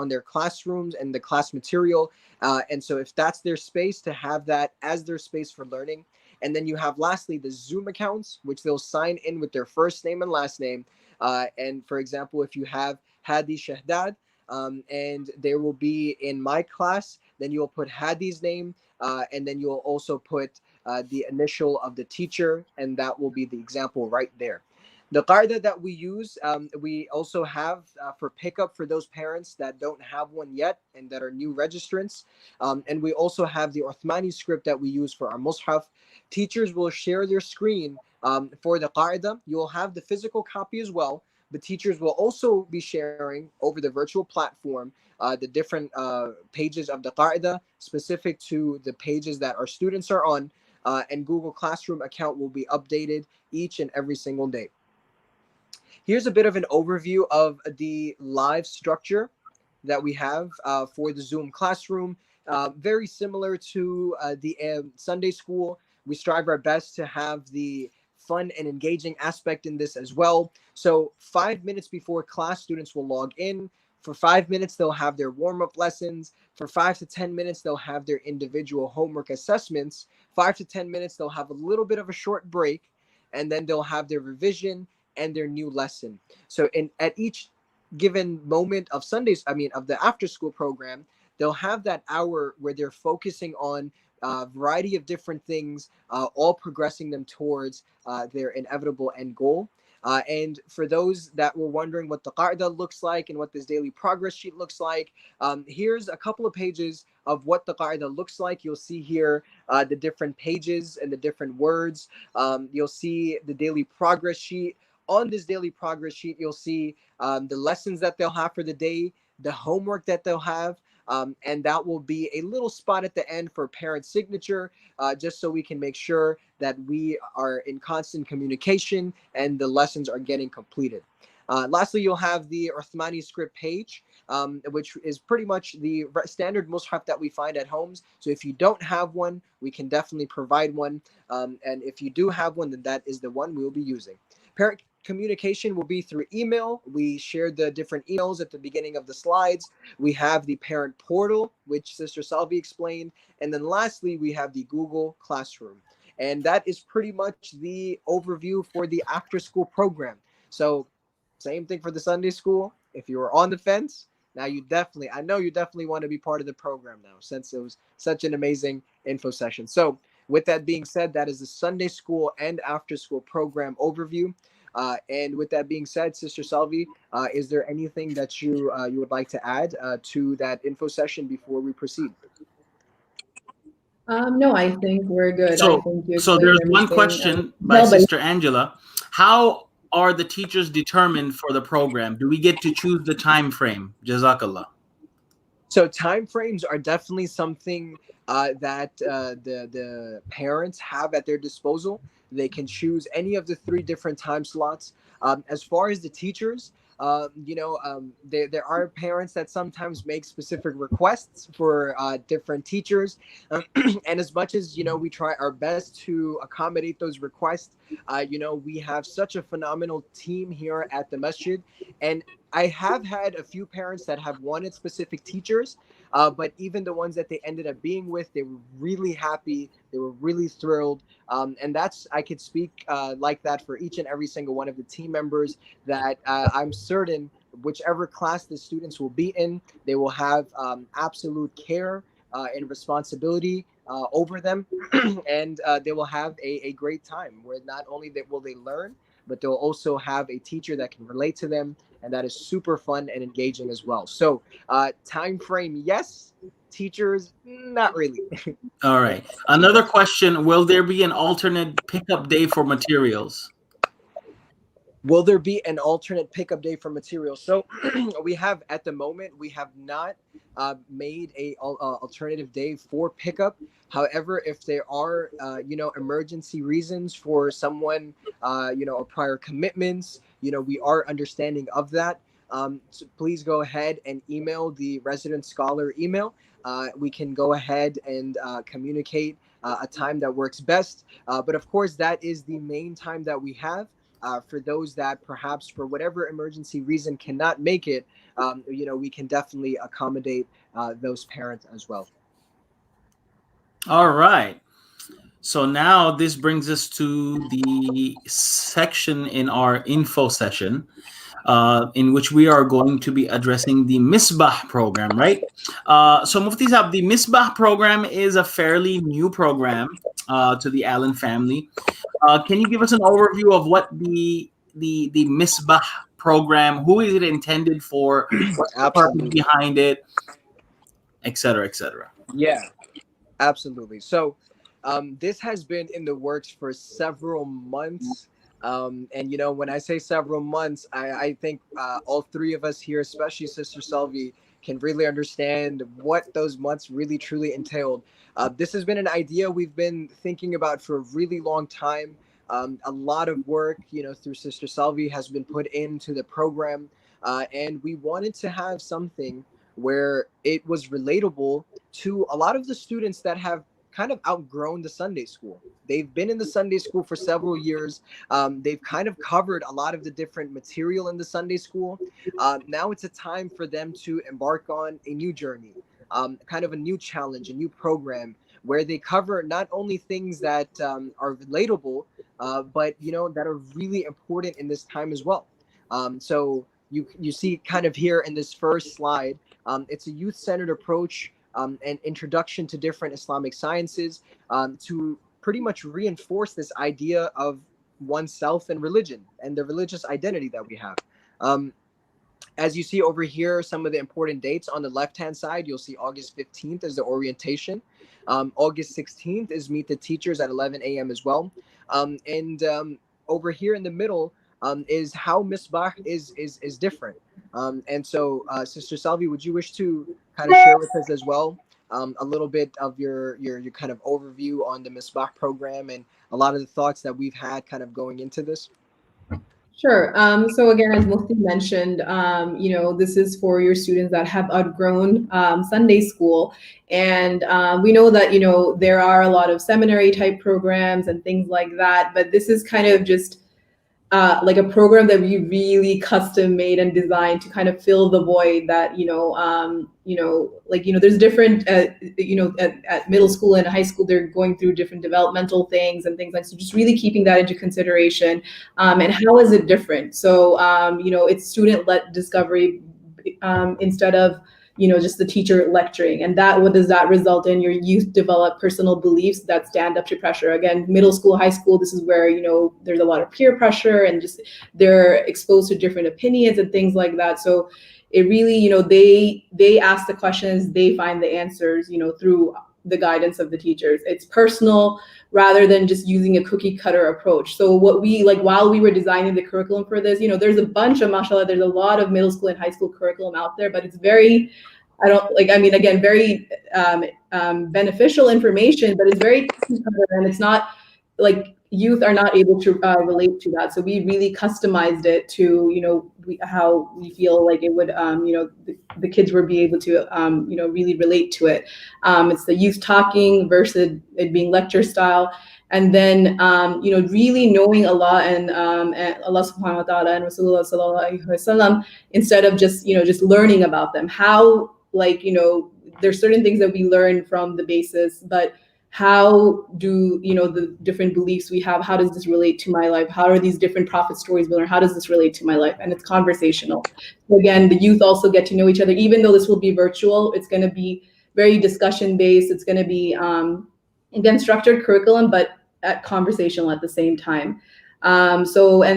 their classrooms and the class material. And so if that's their space, to have that as their space for learning. And then you have lastly the Zoom accounts, which they'll sign in with their first name and last name. And for example, if you have Hadi Shahdad, and they will be in my class, then you'll put Hadi's name, and then you'll also put the initial of the teacher, and that will be the example right there. The qaida that we use, we also have for pickup for those parents that don't have one yet and that are new registrants. And we also have the Uthmani script that we use for our mushaf. Teachers will share their screen for the qaida. You'll have the physical copy as well. The teachers will also be sharing over the virtual platform the different pages of the qaida specific to the pages that our students are on, and Google Classroom account will be updated each and every single day. Here's a bit of an overview of the live structure that we have for the Zoom classroom. Very similar to the Sunday school. We strive our best to have the fun and engaging aspect in this as well. So 5 minutes before class, students will log in. For 5 minutes, they'll have their warm-up lessons. For 5 to 10 minutes, they'll have their individual homework assessments. 5 to 10 minutes, they'll have a little bit of a short break, and then they'll have their revision and their new lesson. So at each given moment of of the after school program, they'll have that hour where they're focusing on a variety of different things, all progressing them towards their inevitable end goal. And for those that were wondering what the qaida looks like and what this daily progress sheet looks like, here's a couple of pages of what the qaida looks like. You'll see here the different pages and the different words. You'll see the daily progress sheet. On this daily progress sheet, you'll see the lessons that they'll have for the day, the homework that they'll have, and that will be a little spot at the end for parent signature, just so we can make sure that we are in constant communication and the lessons are getting completed. Lastly, you'll have the Uthmani script page, which is pretty much the standard mushaf that we find at homes. So if you don't have one, we can definitely provide one. And if you do have one, then that is the one we will be using. Parent communication will be through email. We shared the different emails at the beginning of the slides. We have the parent portal, which Sister Salvi explained. And then lastly, we have the Google Classroom. And that is pretty much the overview for the after school program. So same thing for the Sunday school. If you were on the fence, now I know you definitely want to be part of the program now, since it was such an amazing info session. So with that being said, that is the Sunday school and after school program overview. And with that being said, Sister Salvi, is there anything that you would like to add to that info session before we proceed? No, I think we're good. I think you So explained there's one everything. question by Sister Angela. How are the teachers determined for the program? Do we get to choose the time frame? Jazakallah. So time frames are definitely something that the parents have at their disposal. They can choose any of the 3 different time slots. As far as the teachers, there are parents that sometimes make specific requests for different teachers, and as much as we try our best to accommodate those requests, we have such a phenomenal team here at the masjid, and I have had a few parents that have wanted specific teachers, but even the ones that they ended up being with, they were really happy. They were really thrilled. And I could speak like that for each and every single one of the team members, that I'm certain whichever class the students will be in, they will have absolute care and responsibility over them. And they will have a great time where not only will they learn, but they'll also have a teacher that can relate to them, and that is super fun and engaging as well. So time frame, yes. Teachers, not really. All right. Another question, will there be an alternate pickup day for materials? Will there be an alternate pickup day for materials? So we have, at the moment, we have not made a alternative day for pickup. However, if there are, emergency reasons for someone, or prior commitments, we are understanding of that. So please go ahead and email the resident scholar email. We can go ahead and communicate a time that works best. But of course, that is the main time that we have. For those that perhaps for whatever emergency reason cannot make it, we can definitely accommodate those parents as well. All right. So now this brings us to the section in our info session, in which we are going to be addressing the Misbah program, right? So Mufti Saab, the Misbah program is a fairly new program to the Allen family. Can you give us an overview of what the Misbah program, who is it intended for, what's the purpose behind it, et cetera, et cetera? Yeah, absolutely. So this has been in the works for several months. And when I say several months, I think all three of us here, especially Sister Selvi, can really understand what those months really truly entailed. This has been an idea we've been thinking about for a really long time. A lot of work, through Sister Selvi has been put into the program. And we wanted to have something where it was relatable to a lot of the students that have kind of outgrown the Sunday school. They've been in the Sunday school for several years. They've kind of covered a lot of the different material in the Sunday school. Now it's a time for them to embark on a new journey, kind of a new challenge, a new program where they cover not only things that are relatable, but that are really important in this time as well. So you see kind of here in this first slide, it's a youth-centered approach and introduction to different Islamic sciences to pretty much reinforce this idea of oneself and religion and the religious identity that we have. As you see over here, some of the important dates on the left-hand side, you'll see August 15th is the orientation. August 16th is Meet the Teachers at 11 a.m. as well. And over here in the middle is how Misbah is different. And so, Sister Selvi, would you wish to kind of share with us as well a little bit of your kind of overview on the Misbah program and a lot of the thoughts that we've had kind of going into this? Sure. So again, as Mufti mentioned, this is for your students that have outgrown Sunday school. And we know that, there are a lot of seminary type programs and things like that, but this is kind of just like a program that we really custom made and designed to kind of fill the void that, there's different, at middle school and high school, they're going through different developmental things and things like, so just really keeping that into consideration. And how is it different? So, it's student-led discovery instead of, just the teacher lecturing. And what does that result in? Your youth develop personal beliefs that stand up to pressure. Again, middle school, high school, this is where, there's a lot of peer pressure and just they're exposed to different opinions and things like that. So it really, they ask the questions, they find the answers, through the guidance of the teachers. It's personal rather than just using a cookie cutter approach. So what we while we were designing the curriculum for this, there's a bunch of, mashallah, there's a lot of middle school and high school curriculum out there, but it's very, very beneficial information, but it's very cookie cutter and it's not youth are not able to relate to that. So we really customized it to, how we feel like it would, the kids would be able to, really relate to it. It's the youth talking versus it being lecture style. And then, really knowing Allah and Allah subhanahu wa ta'ala and Rasulullah sallallahu alaihi wasallam, instead of just learning about them. How, there's certain things that we learn from the basis, but how do the different beliefs we have, how does this relate to my life? How are these different prophet stories we learn? How does this relate to my life? And it's conversational. So again, the youth also get to know each other. Even though this will be virtual, it's going to be very discussion based. It's going to be again structured curriculum, but conversational at the same time. And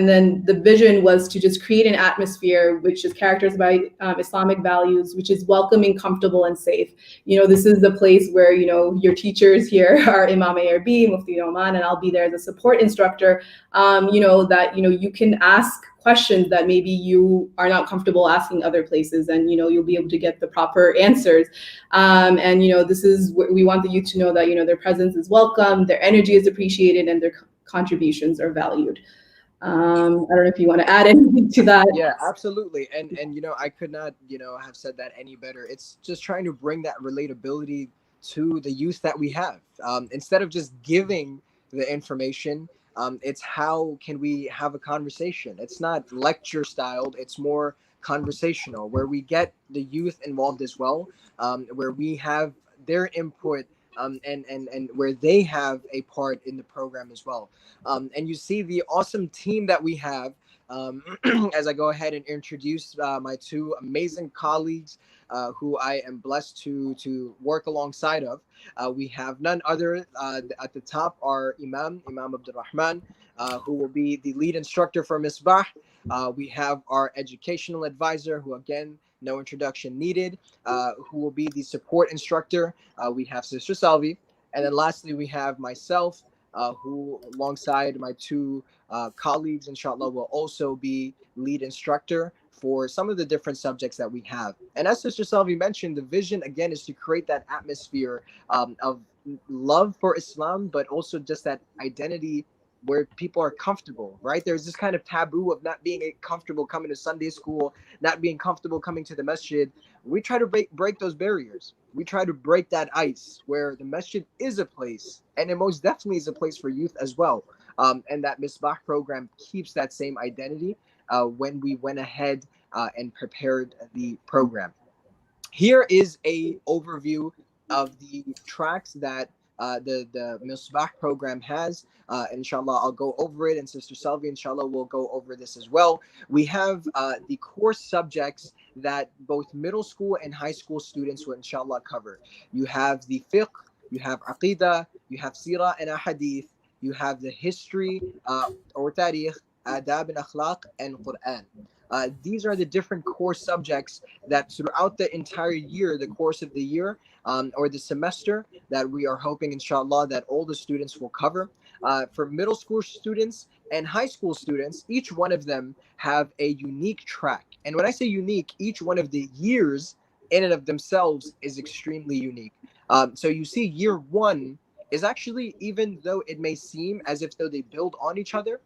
then the vision was to just create an atmosphere which is characterized by Islamic values, which is welcoming, comfortable, and safe. This is the place where, your teachers here are Imam ARB, Mufti Oman, and I'll be there as a support instructor, that, you can ask questions that maybe you are not comfortable asking other places, and, you'll be able to get the proper answers. This is what we want the youth to know, that, their presence is welcome, their energy is appreciated, and their contributions are valued. I don't know if you want to add anything to that. Yeah, absolutely. And I could not, have said that any better. It's just trying to bring that relatability to the youth that we have. Instead of just giving the information, it's how can we have a conversation. It's not lecture styled, it's more conversational, where we get the youth involved as well, where we have their input, and where they have a part in the program as well. And you see the awesome team that we have, as I go ahead and introduce my two amazing colleagues who I am blessed to work alongside of. We have none other at the top, our Imam Abdul Rahman, who will be the lead instructor for Misbah. We have our educational advisor, who again, no introduction needed, who will be the support instructor. We have Sister Salvi. And then lastly, we have myself, who alongside my two colleagues, inshallah, will also be lead instructor for some of the different subjects that we have. And as Sister Salvi mentioned, the vision again is to create that atmosphere of love for Islam, but also just that identity where people are comfortable, right? There's this kind of taboo of not being comfortable coming to Sunday school, not being comfortable coming to the masjid. We try to break those barriers. We try to break that ice where the masjid is a place, and it most definitely is a place for youth as well. And that Misbah program keeps that same identity when we went ahead and prepared the program. Here is a overview of the tracks that the Misbah program has. Inshallah, I'll go over it, and Sister Salvi, inshallah, will go over this as well. We have the core subjects that both middle school and high school students will, inshallah, cover. You have the fiqh, you have aqidah, you have sirah and ahadith, you have the history or tarikh, adab and akhlaq, and Quran. These are the different core subjects that throughout the entire year, the course of the year, or the semester, that we are hoping, inshallah, that all the students will cover. For middle school students and high school students, each one of them have a unique track. And when I say unique, each one of the years in and of themselves is extremely unique. So you see year one is actually, even though it may seem as if though they build on each other,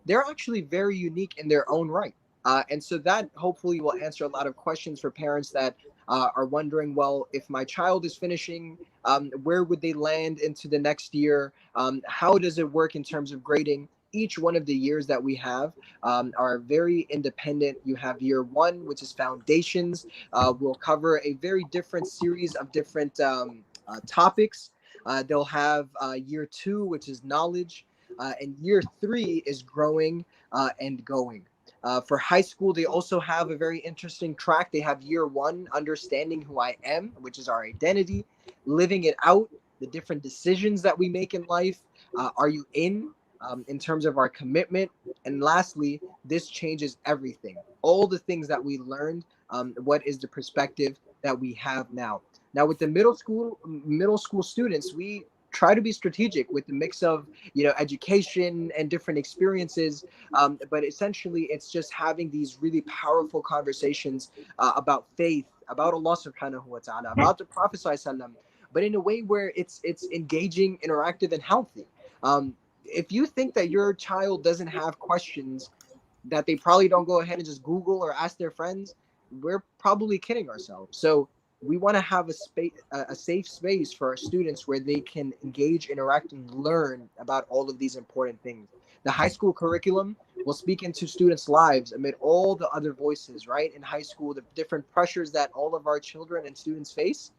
they're actually very unique in their own right. And so that hopefully will answer a lot of questions for parents that are wondering, well, if my child is finishing, where would they land into the next year? How does it work in terms of grading? Each one of the years that we have are very independent. You have year one, which is foundations. We'll cover a very different series of different topics. They'll have year two, which is knowledge. And year three is growing and going. For high school, they also have a very interesting track. They have year one, understanding who I am, which is our identity, living it out, the different decisions that we make in life. Are you in terms of our commitment? And lastly, this changes everything. All the things that we learned, what is the perspective that we have now? Now, with the middle school students, we try to be strategic with the mix of education and different experiences, but essentially it's just having these really powerful conversations about faith, about Allah subhanahu wa ta'ala, about the Prophet sallallahu alaihi wasallam, but in a way where it's engaging, interactive, and healthy. If you think that your child doesn't have questions that they probably don't go ahead and just Google or ask their friends, we're probably kidding ourselves. So we want to have a safe space for our students where they can engage, interact, and learn about all of these important things. The high school curriculum will speak into students' lives amid all the other voices, right? In high school, the different pressures that all of our children and students face.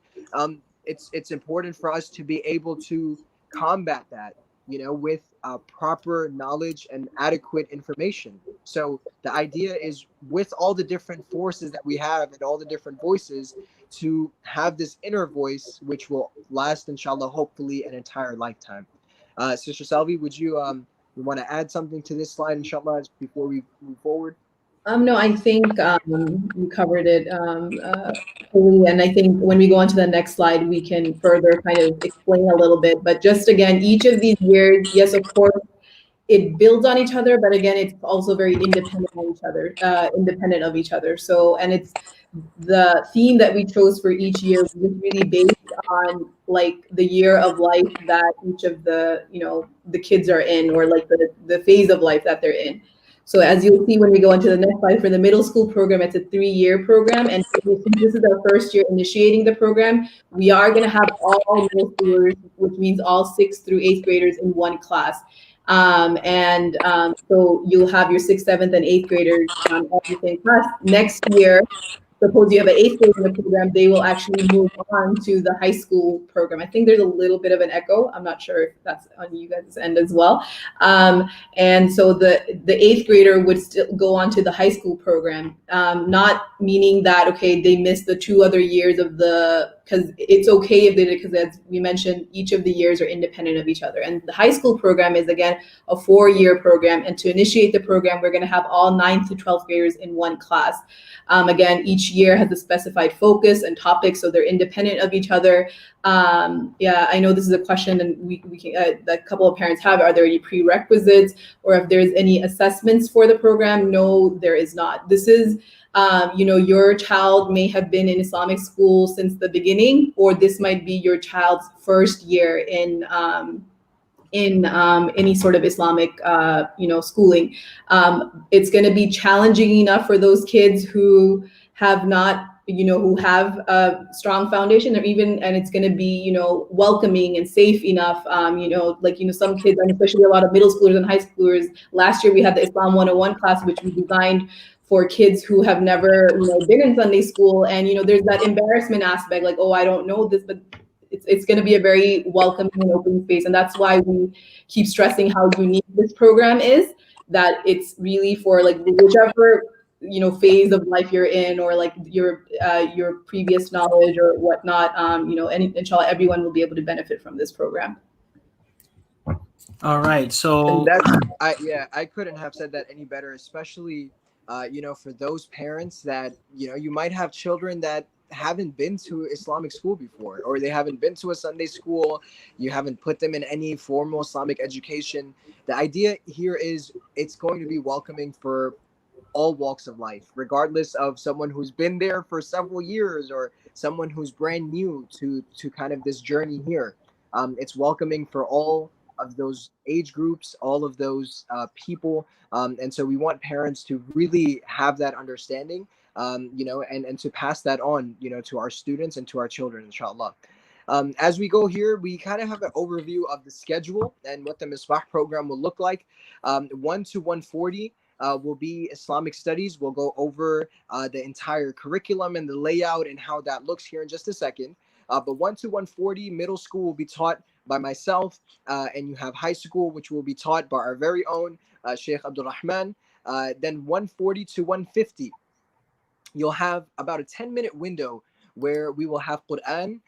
It's important for us to be able to combat that, with proper knowledge and adequate information. So the idea is, with all the different forces that we have and all the different voices, to have this inner voice which will last, inshallah, hopefully an entire lifetime. Sister Salvi, would you want to add something to this slide, inshallah, before we move forward? No, I think you covered it fully, and I think when we go on to the next slide, we can further kind of explain a little bit. But just again, each of these years, yes, of course, it builds on each other, but again, it's also very independent of each other. So, and it's the theme that we chose for each year was really based on like the year of life that each of the the kids are in, or like the phase of life that they're in. So as you'll see when we go into the next slide, for the middle school program, it's a 3-year program. And this is our first year initiating the program. We are going to have all middle schoolers, which means all 6th through 8th graders in one class. So you'll have your 6th, 7th, and 8th graders all in the same class. Next year, suppose you have an 8th grade in the program, they will actually move on to the high school program. I think there's a little bit of an echo. I'm not sure if that's on you guys' end as well. And so the 8th grader would still go on to the high school program, not meaning that, okay, they missed the 2 other years of because it's okay if they did, because as we mentioned, each of the years are independent of each other. And the high school program is, again, a 4-year program. And to initiate the program, we're going to have all 9th to 12th graders in one class. Again, each year has a specified focus and topic, so they're independent of each other. Yeah, I know this is a question, and we can, a couple of parents have, are there any prerequisites, or if there's any assessments for the program? No, there is not. This is, your child may have been in Islamic school since the beginning, or this might be your child's first year in any sort of Islamic, schooling. It's going to be challenging enough for those kids who have not, who have a strong foundation, and it's going to be, welcoming and safe enough. Some kids, and especially a lot of middle schoolers and high schoolers. Last year we had the Islam 101 class, which we designed for kids who have never, been in Sunday school, and there's that embarrassment aspect, like, oh, I don't know this, but it's going to be a very welcoming and open space. And that's why we keep stressing how unique this program is, that it's really for like whichever, phase of life you're in, or like your previous knowledge or whatnot, and inshallah, everyone will be able to benefit from this program. All right. So I couldn't have said that any better, especially, for those parents that, you might have children that haven't been to Islamic school before, or they haven't been to a Sunday school, you haven't put them in any formal Islamic education. The idea here is it's going to be welcoming for all walks of life, regardless of someone who's been there for several years or someone who's brand new to kind of this journey here. It's welcoming for all of those age groups, all of those people, and so we want parents to really have that understanding, and to pass that on, to our students and to our children, inshallah. As we go here, we kind of have an overview of the schedule and what the Misbah program will look like. 1 to 140 will be Islamic studies. We'll go over the entire curriculum and the layout and how that looks here in just a second. But 1 to 140, middle school will be taught by myself, and you have high school, which will be taught by our very own Sheikh Abdul Rahman. Then 140 to 150, you'll have about a 10-minute window where we will have Quran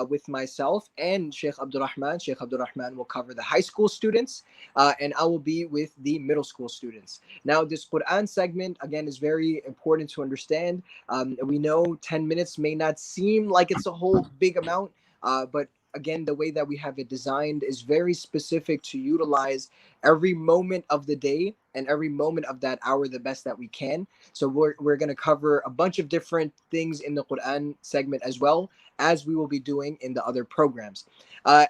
with myself and Sheikh Abdul Rahman. Sheikh Abdul Rahman will cover the high school students, and I will be with the middle school students. Now, this Quran segment, again, is very important to understand. We know 10 minutes may not seem like it's a whole big amount, but again, the way that we have it designed is very specific to utilize every moment of the day and every moment of that hour the best that we can. So we're going to cover a bunch of different things in the Quran segment, as well as we will be doing in the other programs.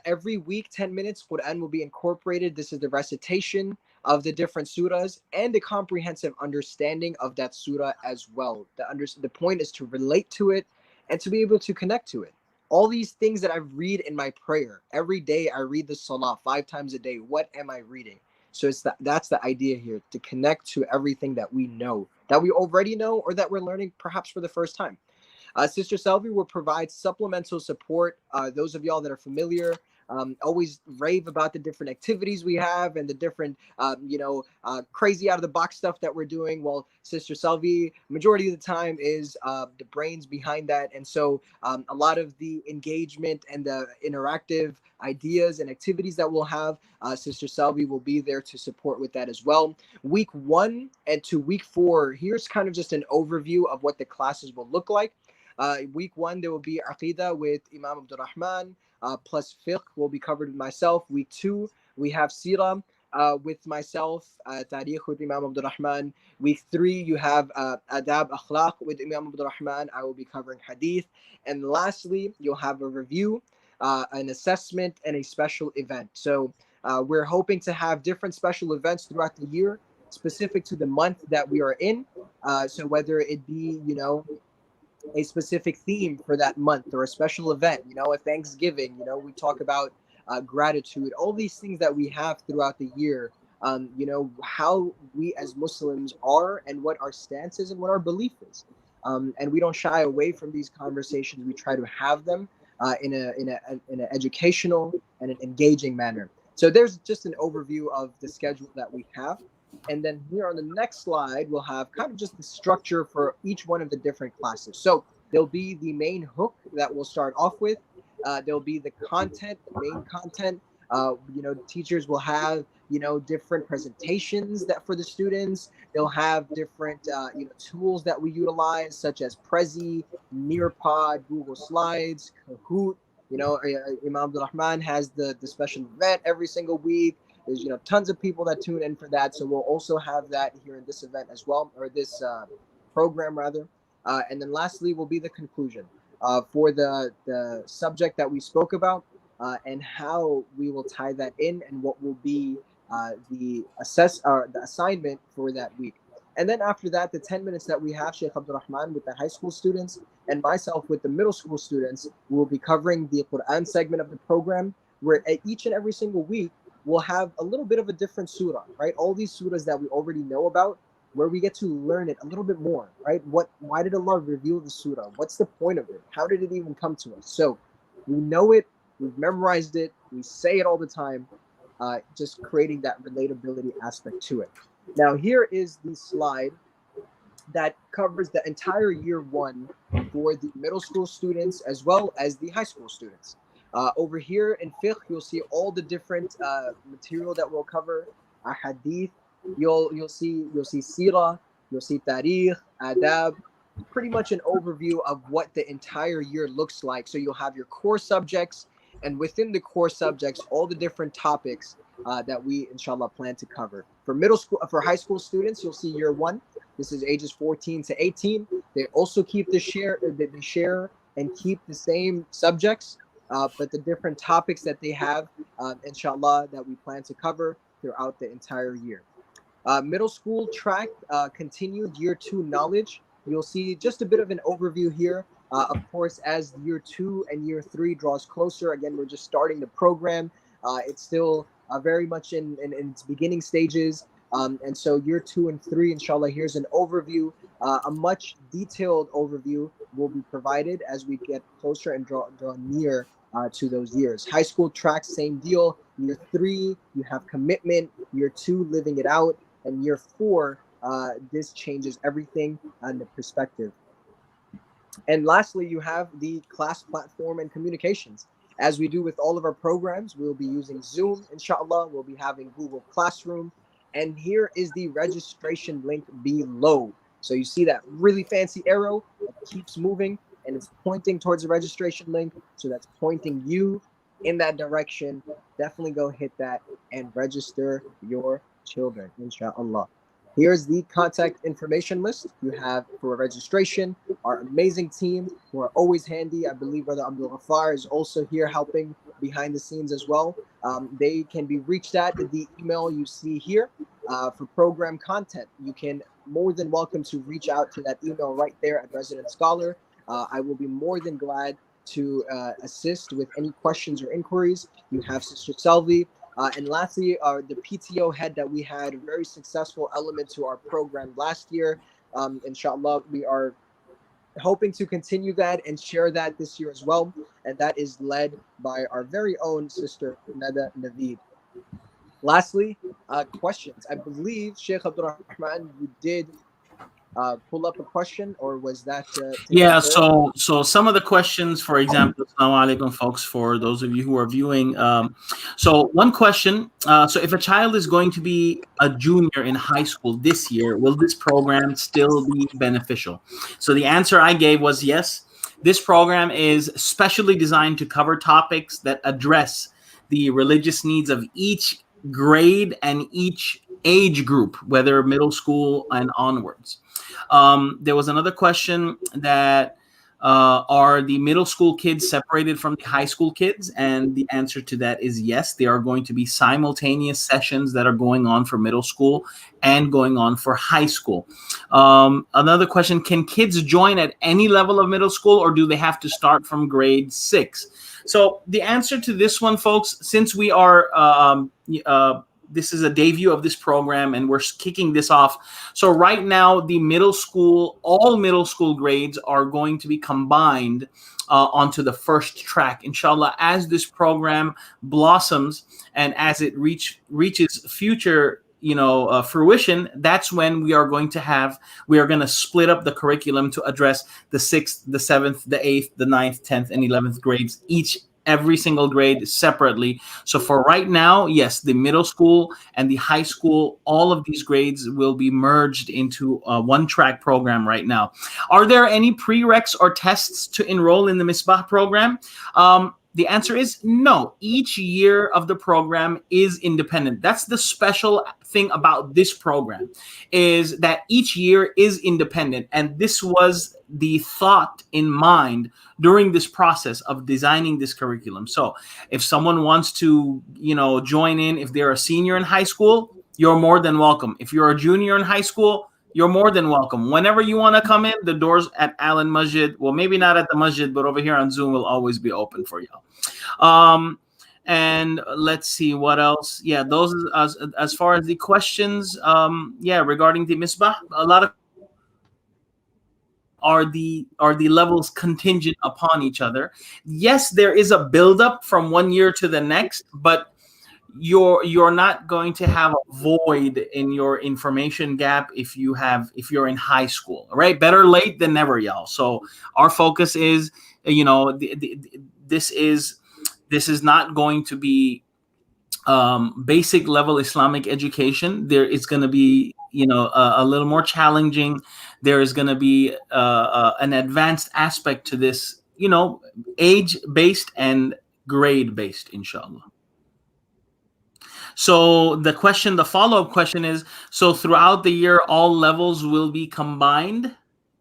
Every week, 10 minutes, Quran will be incorporated. This is the recitation of the different surahs and the comprehensive understanding of that surah as well. The point is to relate to it and to be able to connect to it. All these things that I read in my prayer every day, I read the salah 5 times a day. What am I reading? So that's the idea here, to connect to everything that we know, that we already know, or that we're learning perhaps for the first time. Sister Selvi will provide supplemental support. Those of y'all that are familiar, always rave about the different activities we have and the different, crazy out of the box stuff that we're doing. Well, Sister Selvi, majority of the time, is the brains behind that. And so a lot of the engagement and the interactive ideas and activities that we'll have, Sister Selvi will be there to support with that as well. Week 1 and to week 4, here's kind of just an overview of what the classes will look like. Week 1, there will be Aqidah with Imam Abdul Rahman, plus fiqh will be covered with myself. Week 2, we have Sirah with myself, Tariq with Imam Abdul Rahman. Week 3, you have Adab Akhlaq with Imam Abdul Rahman. I will be covering Hadith. And lastly, you'll have a review, an assessment, and a special event. So we're hoping to have different special events throughout the year specific to the month that we are in. So whether it be, you know, a specific theme for that month or a special event, you know, a Thanksgiving, you know, we talk about gratitude, all these things that we have throughout the year, you know, how we as Muslims are and what our stance is and what our belief is. And we don't shy away from these conversations. We try to have them in an educational and an engaging manner. So there's just an overview of the schedule that we have. And then here on the next slide, we'll have kind of just the structure for each one of the different classes. So there'll be the main hook that we'll start off with. There'll be the content, the main content. You know, teachers will have, you know, different presentations that for the students. They'll have different, you know, tools that we utilize, such as Prezi, Nearpod, Google Slides, Kahoot. You know, Imam Abdul Rahman has the special event every single week. There's, you know, tons of people that tune in for that. So we'll also have that here in this event as well, or this program rather. And then lastly will be the conclusion for the subject that we spoke about and how we will tie that in and what will be the assignment for that week. And then after that, the 10 minutes that we have, Sheikh Abdul Rahman with the high school students and myself with the middle school students, will be covering the Quran segment of the program, where each and every single week, we'll have a little bit of a different surah, right? All these surahs that we already know about, where we get to learn it a little bit more, right? Why did Allah reveal the surah? What's the point of it? How did it even come to us? So we know it, we've memorized it, we say it all the time, just creating that relatability aspect to it. Now here is the slide that covers the entire year one for the middle school students as well as the high school students. Over here in fiqh, you'll see all the different material that we'll cover. Hadith, you'll see seerah, you'll see tarikh, adab, pretty much an overview of what the entire year looks like. So you'll have your core subjects, and within the core subjects, all the different topics that we inshallah plan to cover. For middle school, for high school students, you'll see year one. This is ages 14 to 18. They also keep they share and keep the same subjects. But the different topics that they have, inshallah, that we plan to cover throughout the entire year. Middle school track, continued year two knowledge. You'll see just a bit of an overview here. Of course, as year two and year three draws closer, again, we're just starting the program. It's still very much in its beginning stages. And so year 2 and 3, inshallah, here's an overview. A much detailed overview will be provided as we get closer and draw near to those years. High school track, same deal. Year 3, you have commitment. Year 2, living it out. And year 4, this changes everything on the perspective. And lastly, you have the class platform and communications. As we do with all of our programs, we'll be using Zoom, inshallah. We'll be having Google Classroom. And here is the registration link below. So you see that really fancy arrow that keeps moving and it's pointing towards the registration link. So that's pointing you in that direction. Definitely go hit that and register your children, inshallah. Here's the contact information list you have for registration. Our amazing team who are always handy. I believe Brother Abdul Ghafar is also here helping behind the scenes as well. They can be reached at the email you see here for program content. You can more than welcome to reach out to that email right there at Resident Scholar. I will be more than glad to assist with any questions or inquiries. You have Sister Selvi. And lastly, the PTO head that we had, a very successful element to our program last year. Inshallah, we are hoping to continue that and share that this year as well. And that is led by our very own Sister Nada Naveed. Lastly, questions. I believe Sheikh Abdul Rahman, you did pull up a question, or was that yeah, so some of the questions, for example, assalamu alaikum folks, for those of you who are viewing, so one question, so if a child is going to be a junior in high school this year, will this program still be beneficial? So the answer I gave was yes. This program is specially designed to cover topics that address the religious needs of each grade and each age group, whether middle school and onwards. There was another question that Are the middle school kids separated from the high school kids? And the answer to that is yes. There are going to be simultaneous sessions that are going on for middle school and going on for high school. Another question, can kids join at any level of middle school, or do they have to start from grade 6? So the answer to this one, folks, since we are this is a debut of this program and we're kicking this off. So right now, the middle school, all middle school grades are going to be combined onto the first track, inshallah. As this program blossoms and as it reaches future fruition, that's when we are going to split up the curriculum to address the 6th, the 7th, the 8th, the 9th, 10th, and 11th grades, every single grade separately. So for right now, yes, the middle school and the high school, all of these grades will be merged into a one-track program right now. Are there any prereqs or tests to enroll in the Misbah program? The answer is no. Each year of the program is independent. That's the special thing about this program, is that each year is independent. And this was the thought in mind during this process of designing this curriculum. So if someone wants to, join in, if they're a senior in high school, you're more than welcome. If you're a junior in high school, you're more than welcome. Whenever you want to come in, the doors at Allen Masjid, well, maybe not at the Masjid, but over here on Zoom will always be open for y'all. And let's see what else. Yeah, those as far as the questions, regarding the Misbah, a lot of are the levels contingent upon each other. Yes, there is a buildup from one year to the next, but you're not going to have a void in your information gap if you're in high school. Right? Better late than never, y'all. So our focus is, this is not going to be basic level Islamic education. There is going to be a little more challenging. There is going to be an advanced aspect to this, age based and grade based, inshallah. So the follow-up question is, so throughout the year, all levels will be combined?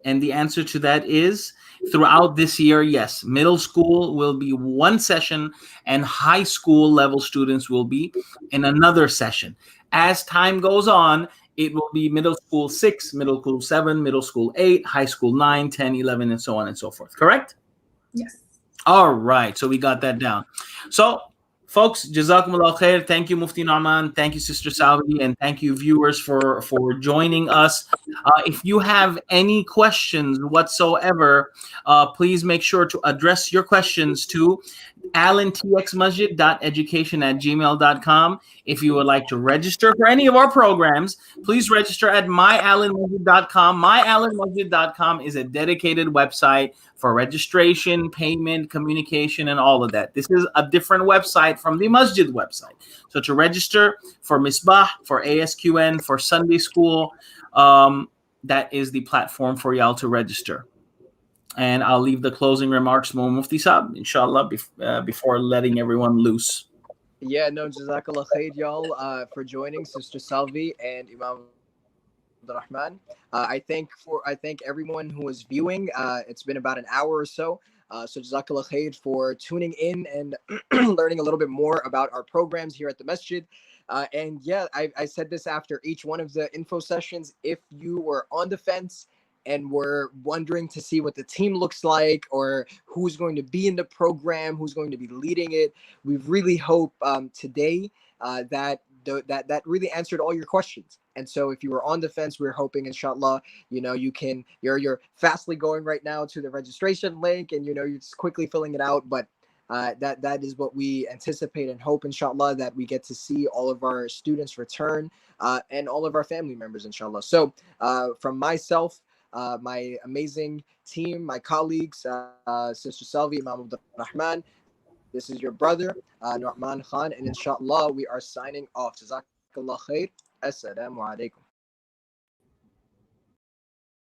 And the answer to that is, throughout this year, yes. Middle school will be one session and high school level students will be in another session. As time goes on, it will be middle school 6, middle school 7, middle school 8, high school 9, 10, 11, and so on and so forth. Correct? Yes. All right. So we got that down. So folks, Jazakumullah khair. Thank you, Mufti Nauman. Thank you, Sister Saudi. And thank you, viewers, for joining us. If you have any questions whatsoever, please make sure to address your questions to allentxmasjid.education@gmail.com. If you would like to register for any of our programs, please register at myallenmasjid.com. Myallenmasjid.com is a dedicated website for registration, payment, communication, and all of that. This is a different website from the Masjid website. So to register for Misbah, for ASQN, for Sunday school, that is the platform for y'all to register. And I'll leave the closing remarks to Mufti Saab, inshallah, before letting everyone loose. Yeah, no, Jazakallah khair, y'all, for joining Sister Salvi and Imam Rahman. I thank everyone who was viewing. It's been about an hour or so. So Jazakallah khair for tuning in and learning a little bit more about our programs here at the Masjid. And yeah, I said this after each one of the info sessions. If you were on the fence and were wondering to see what the team looks like or who's going to be in the program, who's going to be leading it, we really hope today that really answered all your questions. And so if you were on the fence, we're hoping, inshallah, you're fastly going right now to the registration link and, you're just quickly filling it out. But that is what we anticipate and hope, inshallah, that we get to see all of our students return and all of our family members, inshallah. So from myself, my amazing team, my colleagues, Sister Salvi, Imam Abdul Rahman, this is your brother, Nu'man Khan, and inshallah, we are signing off. Jazakallah khair. Assalamu alaikum.